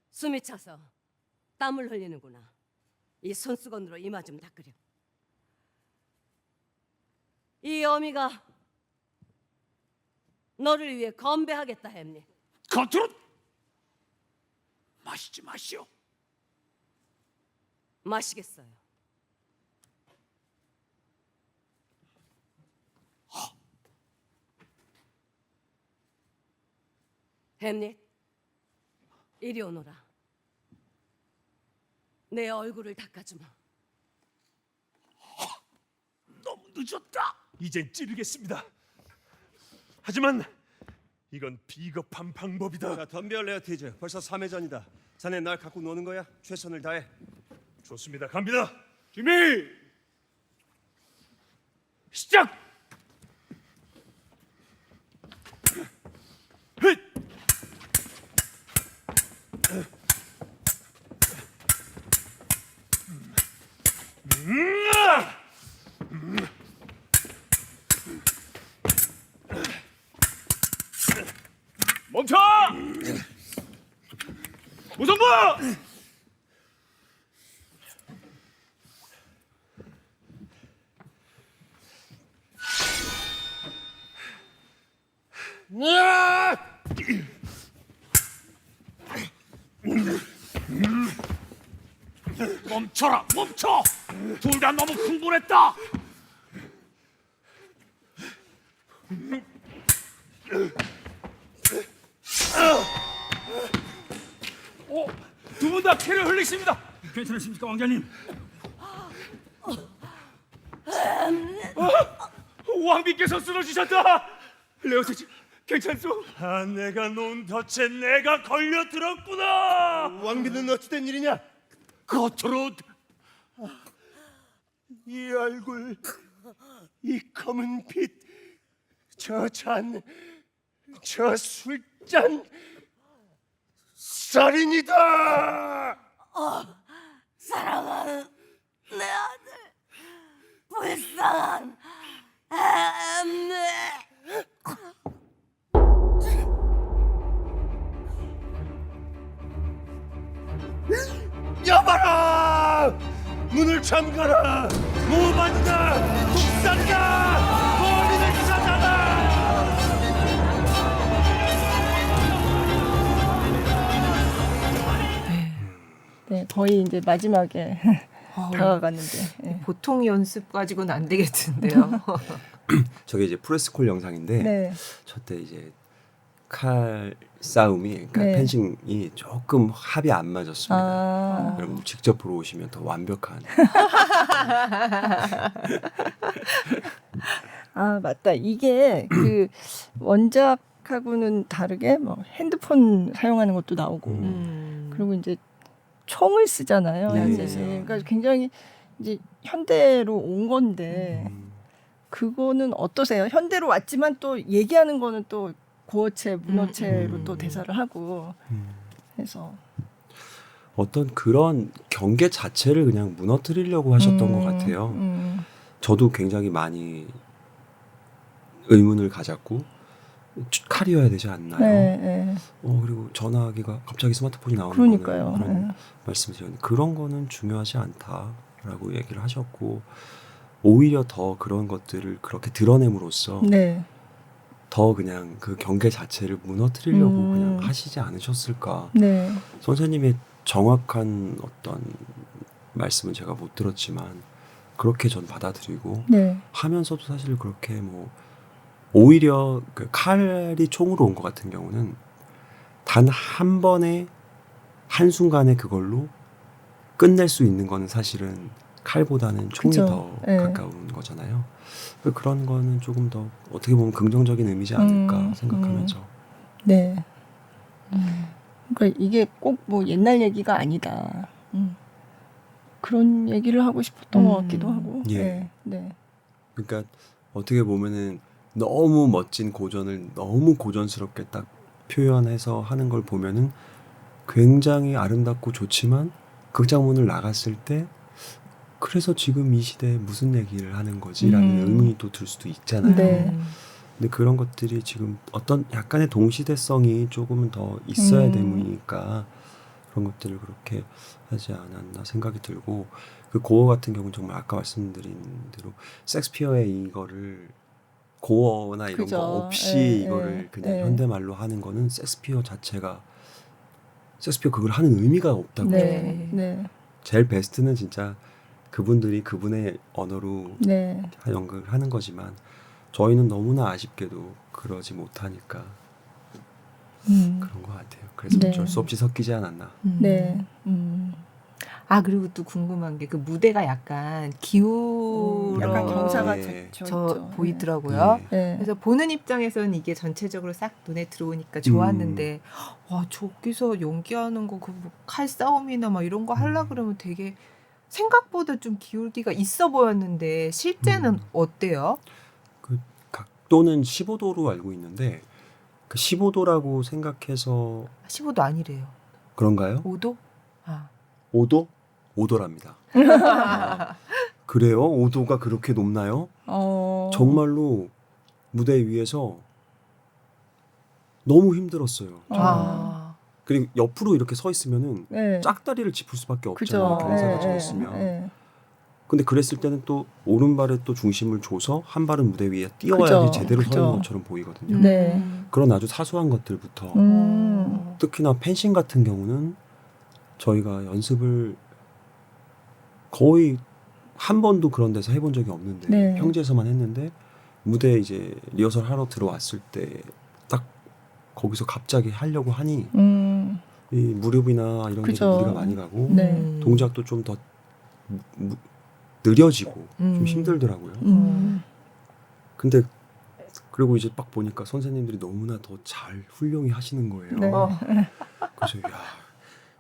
숨이 차서 땀을 흘리는구나. 이 손수건으로 이마 좀 닦으렴. 이 어미가 너를 위해 건배하겠다, 햄릿. 겉으로 마시지 마시오. 마시겠어요. 햄릿, 이리 오너라. 내 얼굴을 닦아주마. 너무 늦었다. 이젠 찌르겠습니다. 하지만 이건 비겁한 방법이다. 자, 덤벼 레어티즈. 벌써 3회전이다. 자네 날 갖고 노는 거야? 최선을 다해. 좋습니다. 갑니다. 준비 시작. 멈춰! 무선부! 멈춰라, 멈춰! 둘 다 너무 흥분했다. 두 분 다 피를 흘리십니다. 괜찮으십니까, 왕자님? 왕비께서 쓰러지셨다. 레오세지 괜찮소? 아, 내가 놓은 덫에 내가 걸려들었구나. 왕비는 어찌된 일이냐? 겉으로 이 얼굴, 이 검은 빛, 저 잔, 저 술잔, 살인이다. 사랑하는 내 아들, 불쌍한 햄릿. 여봐라! 문을 잠가라! 무반이다! 독살이다! 범인을 찾아라! 네, 거의 이제 마지막에 다가갔는데. 네. 보통 연습 가지고는 안 되겠는데요. 저게 이제 프레스콜 영상인데 네. 저때 이제 칼 싸움이 그러니까 네. 펜싱이 조금 합이 안 맞았습니다. 아, 여러분 직접 보러 오시면 더 완벽한. 아 맞다. 이게 그 원작하고는 다르게 뭐 핸드폰 사용하는 것도 나오고 그리고 이제 총을 쓰잖아요. 네. 이제. 그러니까 굉장히 이제 현대로 온 건데 그거는 어떠세요? 현대로 왔지만 또 얘기하는 거는 또 고어체, 문어체로 또 대사를 하고 해서 어떤 그런 경계 자체를 그냥 무너뜨리려고 하셨던 것 같아요. 저도 굉장히 많이 의문을 가졌고 칼이어야 되지 않나요? 네, 네. 그리고 전화기가 갑자기 스마트폰이 나오는 그러니까요. 거는 그런 네. 말씀드렸는데 그런 거는 중요하지 않다라고 얘기를 하셨고 오히려 더 그런 것들을 그렇게 드러냄으로써 네. 더 그냥 그 경계 자체를 무너뜨리려고 음. 그냥 하시지 않으셨을까. 네. 선생님의 정확한 어떤 말씀은 제가 못 들었지만 그렇게 전 받아들이고 네. 하면서도 사실 그렇게 뭐 오히려 그 칼이 총으로 온 것 같은 경우는 단 한 번에 한순간에 그걸로 끝낼 수 있는 거는 사실은 칼보다는 총이 그죠. 더 네. 가까운 거잖아요. 그런 거는 조금 더 어떻게 보면 긍정적인 의미지 않을까 생각하면서 네. 그러니까 이게 꼭 뭐 옛날 얘기가 아니다. 그런 얘기를 하고 싶었던 것 같기도 하고. 예. 네. 네. 그러니까 어떻게 보면은 너무 멋진 고전을 너무 고전스럽게 딱 표현해서 하는 걸 보면은 굉장히 아름답고 좋지만 극장문을 나갔을 때 그래서 지금 이 시대에 무슨 얘기를 하는 거지라는 의문이 또 들 수도 있잖아요. 네. 근데 그런 것들이 지금 어떤 약간의 동시대성이 조금은 더 있어야 되니까 그런 것들을 그렇게 하지 않았나 생각이 들고 그 고어 같은 경우는 정말 아까 말씀드린 대로 섹스피어의 이거를 고어나 이런 그죠. 거 없이 예, 이거를 예, 그냥 예. 현대말로 하는 거는 섹스피어 자체가 섹스피어 그걸 하는 의미가 없다고 네. 네. 제일 베스트는 진짜 그분들이 그분의 언어로 네. 연극을 하는 거지만 저희는 너무나 아쉽게도 그러지 못하니까 그런 것 같아요. 그래서 네. 어쩔 수 없이 섞이지 않았나. 네. 아 그리고 또 궁금한 게 그 무대가 약간 기울어 약간 경사가 예. 저 보이더라고요. 예. 네. 그래서 보는 입장에서는 이게 전체적으로 싹 눈에 들어오니까 좋았는데 와 저기서 연기하는 거 그 칼싸움이나 막 이런 거 하려 그러면 되게 생각보다 좀 기울기가 있어 보였는데 실제는 어때요? 그 각도는 15도로 알고 있는데 그 15도라고 생각해서 15도 아니래요. 그런가요? 5도? 아. 5도? 5도랍니다. 그래요? 5도가 그렇게 높나요? 정말로 무대 위에서 너무 힘들었어요. 아. 그리고 옆으로 이렇게 서 있으면은 네. 짝다리를 짚을 수밖에 없잖아요. 그죠. 경사가 예, 져 예, 있으면. 예. 근데 그랬을 때는 또 오른발에 또 중심을 줘서 한 발은 무대 위에 띄워야지 그죠. 제대로 서 그죠. 있는 것처럼 보이거든요. 네. 그런 아주 사소한 것들부터 특히나 펜싱 같은 경우는 저희가 연습을 거의 한 번도 그런 데서 해본 적이 없는데 네. 평지에서만 했는데 무대에 이제 리허설 하러 들어왔을 때 딱 거기서 갑자기 하려고 하니 이 무릎이나 이런 게 그죠. 좀 무리가 많이 가고 네. 동작도 좀 더 느려지고 좀 힘들더라고요. 근데 그리고 이제 딱 보니까 선생님들이 너무나 더 잘 훌륭히 하시는 거예요. 네. 그래서 야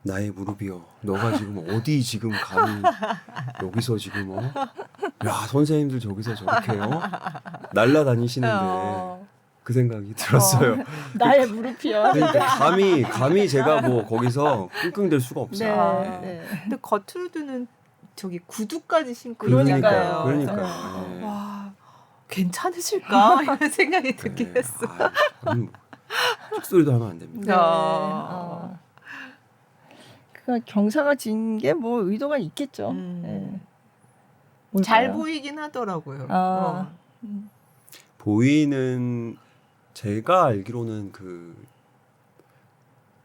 나의 무릎이여 너가 지금 어디 지금 감히 여기서 지금 야 선생님들 저기서 저렇게요 날라다니시는데 그 생각이 들었어요. 나의 무릎이요. 그러니까 감히 제가 뭐 거기서 끙끙댈 수가 없어요. 네. 네. 네. 근데 겉으로는 저기 구두까지 신고 그러니까요. 있잖아요. 그러니까. 네. 와 괜찮으실까 이런 생각이 들긴 네. 했어. 아유, 툭소리도 하면 안 됩니다. 네. 아. 그러니까 경사가 진 게 뭐 의도가 있겠죠. 네. 잘 뭘까요? 보이긴 하더라고요. 아. 보이는 제가 알기로는 그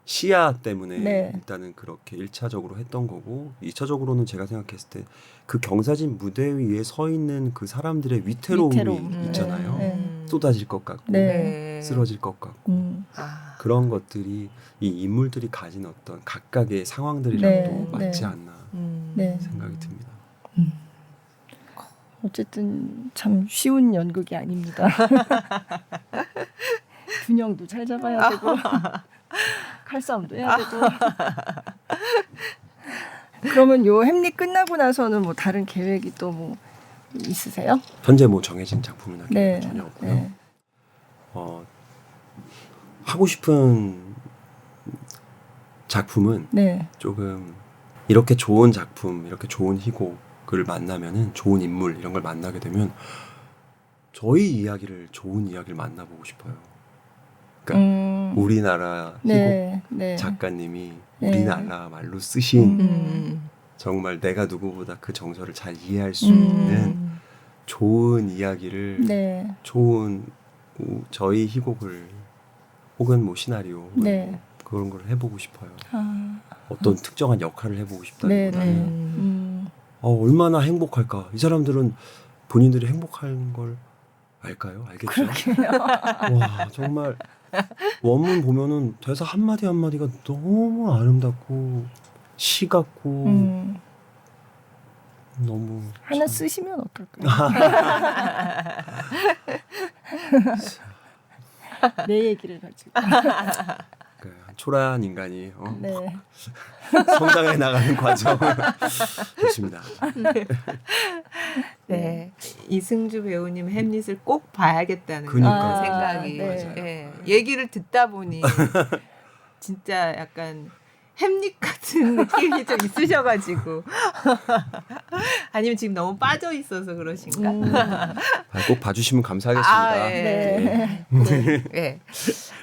시야 때문에 네. 일단은 그렇게 1차적으로 했던 거고 2차적으로는 제가 생각했을 때 그 경사진 무대 위에 서 있는 그 사람들의 위태로움이 위태로움. 있잖아요. 네. 쏟아질 것 같고 네. 쓰러질 것 같고 아. 그런 것들이 이 인물들이 가진 어떤 각각의 상황들이랑 네. 또 맞지 네. 않나 네. 생각이 듭니다. 어쨌든 참 쉬운 연극이 아닙니다. 균형도 잘 잡아야 되고 칼싸움도 해야 되고. 그러면 요 햄릿 끝나고 나서는 뭐 다른 계획이 또 뭐 있으세요? 현재 뭐 정해진 작품이나 네. 전혀 없고요. 네. 하고 싶은 작품은 네. 조금 이렇게 좋은 작품, 이렇게 좋은 희곡을 만나면은 좋은 인물 이런 걸 만나게 되면 저희 이야기를 좋은 이야기를 만나보고 싶어요. 그러니까 우리나라 희곡 네. 네. 작가님이 네. 우리나라 말로 쓰신 정말 내가 누구보다 그 정서를 잘 이해할 수 있는 좋은 이야기를 네. 좋은 저희 희곡을 혹은 뭐 시나리오 네. 그런 걸 해보고 싶어요. 아, 어떤 특정한 역할을 해보고 네, 싶다기보다는 네. 얼마나 행복할까. 이 사람들은 본인들이 행복한 걸 알까요? 알겠죠? 와 정말 원문 보면은 대사 한마디 한마디가 너무 아름답고 시 같고 너무 하나 참- 쓰시면 어떨까요? 내 얘기를 가지고. 그 초라한 인간이 네. 성장해 나가는 과정 좋습니다. 네. 이승주 배우님 햄릿을 꼭 봐야겠다는 그러니까요. 생각이 네. 예. 얘기를 듣다 보니 진짜 약간 햄릿 같은 느낌이 좀 있으셔가지고 아니면 지금 너무 빠져 있어서 그러신가? 꼭 봐주시면 감사하겠습니다. 예. 네. 네. 예.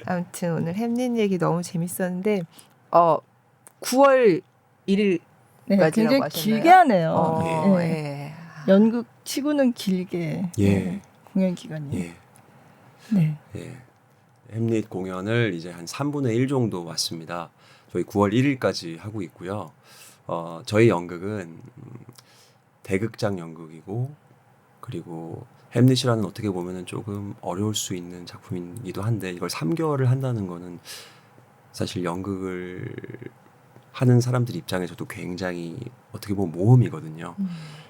아무튼 오늘 햄릿 얘기 너무 재밌었는데 9월 1일 네, 까지라고 굉장히 하셨나요? 길게 하네요. 예. 네. 연극 치고는 길게 예. 네, 공연 기간이. 예. 네. 예. 햄릿 공연을 이제 한 3분의 1 정도 왔습니다. 저희 9월 1일까지 하고 있고요. 저희 연극은 대극장 연극이고 그리고 햄릿이라는 어떻게 보면은 조금 어려울 수 있는 작품이기도 한데 이걸 3개월을 한다는 거는 사실 연극을 하는 사람들 입장에서도 굉장히 어떻게 보면 모험이거든요.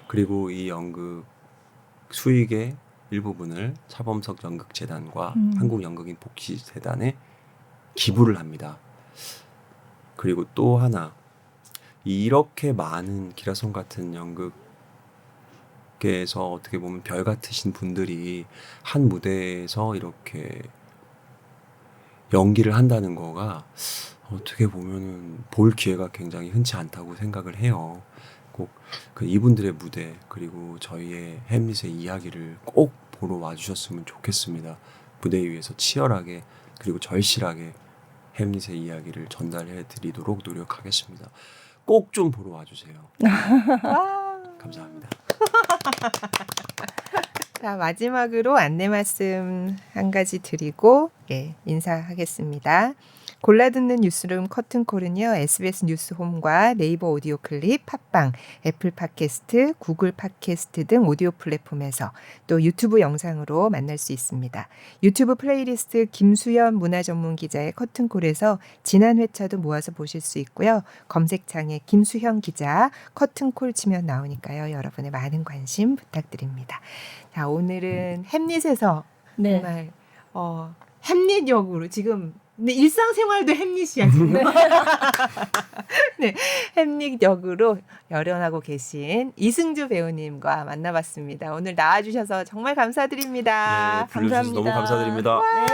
그리고 이 연극 수익의 일부분을 차범석 연극재단과 한국연극인 복지재단에 기부를 합니다. 그리고 또 하나 이렇게 많은 기라성 같은 연극계에서 어떻게 보면 별 같으신 분들이 한 무대에서 이렇게 연기를 한다는 거가 어떻게 보면은 볼 기회가 굉장히 흔치 않다고 생각을 해요. 꼭 그 이분들의 무대 그리고 저희의 햄릿의 이야기를 꼭 보러 와주셨으면 좋겠습니다. 무대 위에서 치열하게 그리고 절실하게 햄릿의 이야기를 전달해 드리도록 노력하겠습니다. 꼭 좀 보러 와주세요. 감사합니다. 자, 마지막으로 안내 말씀 한 가지 드리고 인사하겠습니다. 골라듣는 뉴스룸 커튼콜은요. SBS 뉴스홈과 네이버 오디오 클립, 팟빵, 애플 팟캐스트, 구글 팟캐스트 등 오디오 플랫폼에서 또 유튜브 영상으로 만날 수 있습니다. 유튜브 플레이리스트 김수연 문화전문기자의 커튼콜에서 지난 회차도 모아서 보실 수 있고요. 검색창에 김수현 기자 커튼콜 치면 나오니까요. 여러분의 많은 관심 부탁드립니다. 자, 오늘은 햄릿에서 네. 정말 햄릿 역으로 지금 근데 일상생활도 햄릿이야 지금. 네, 햄릿 역으로 열연하고 계신 이승주 배우님과 만나봤습니다. 오늘 나와주셔서 정말 감사드립니다. 네, 불러주셔서 너무 감사드립니다. 네.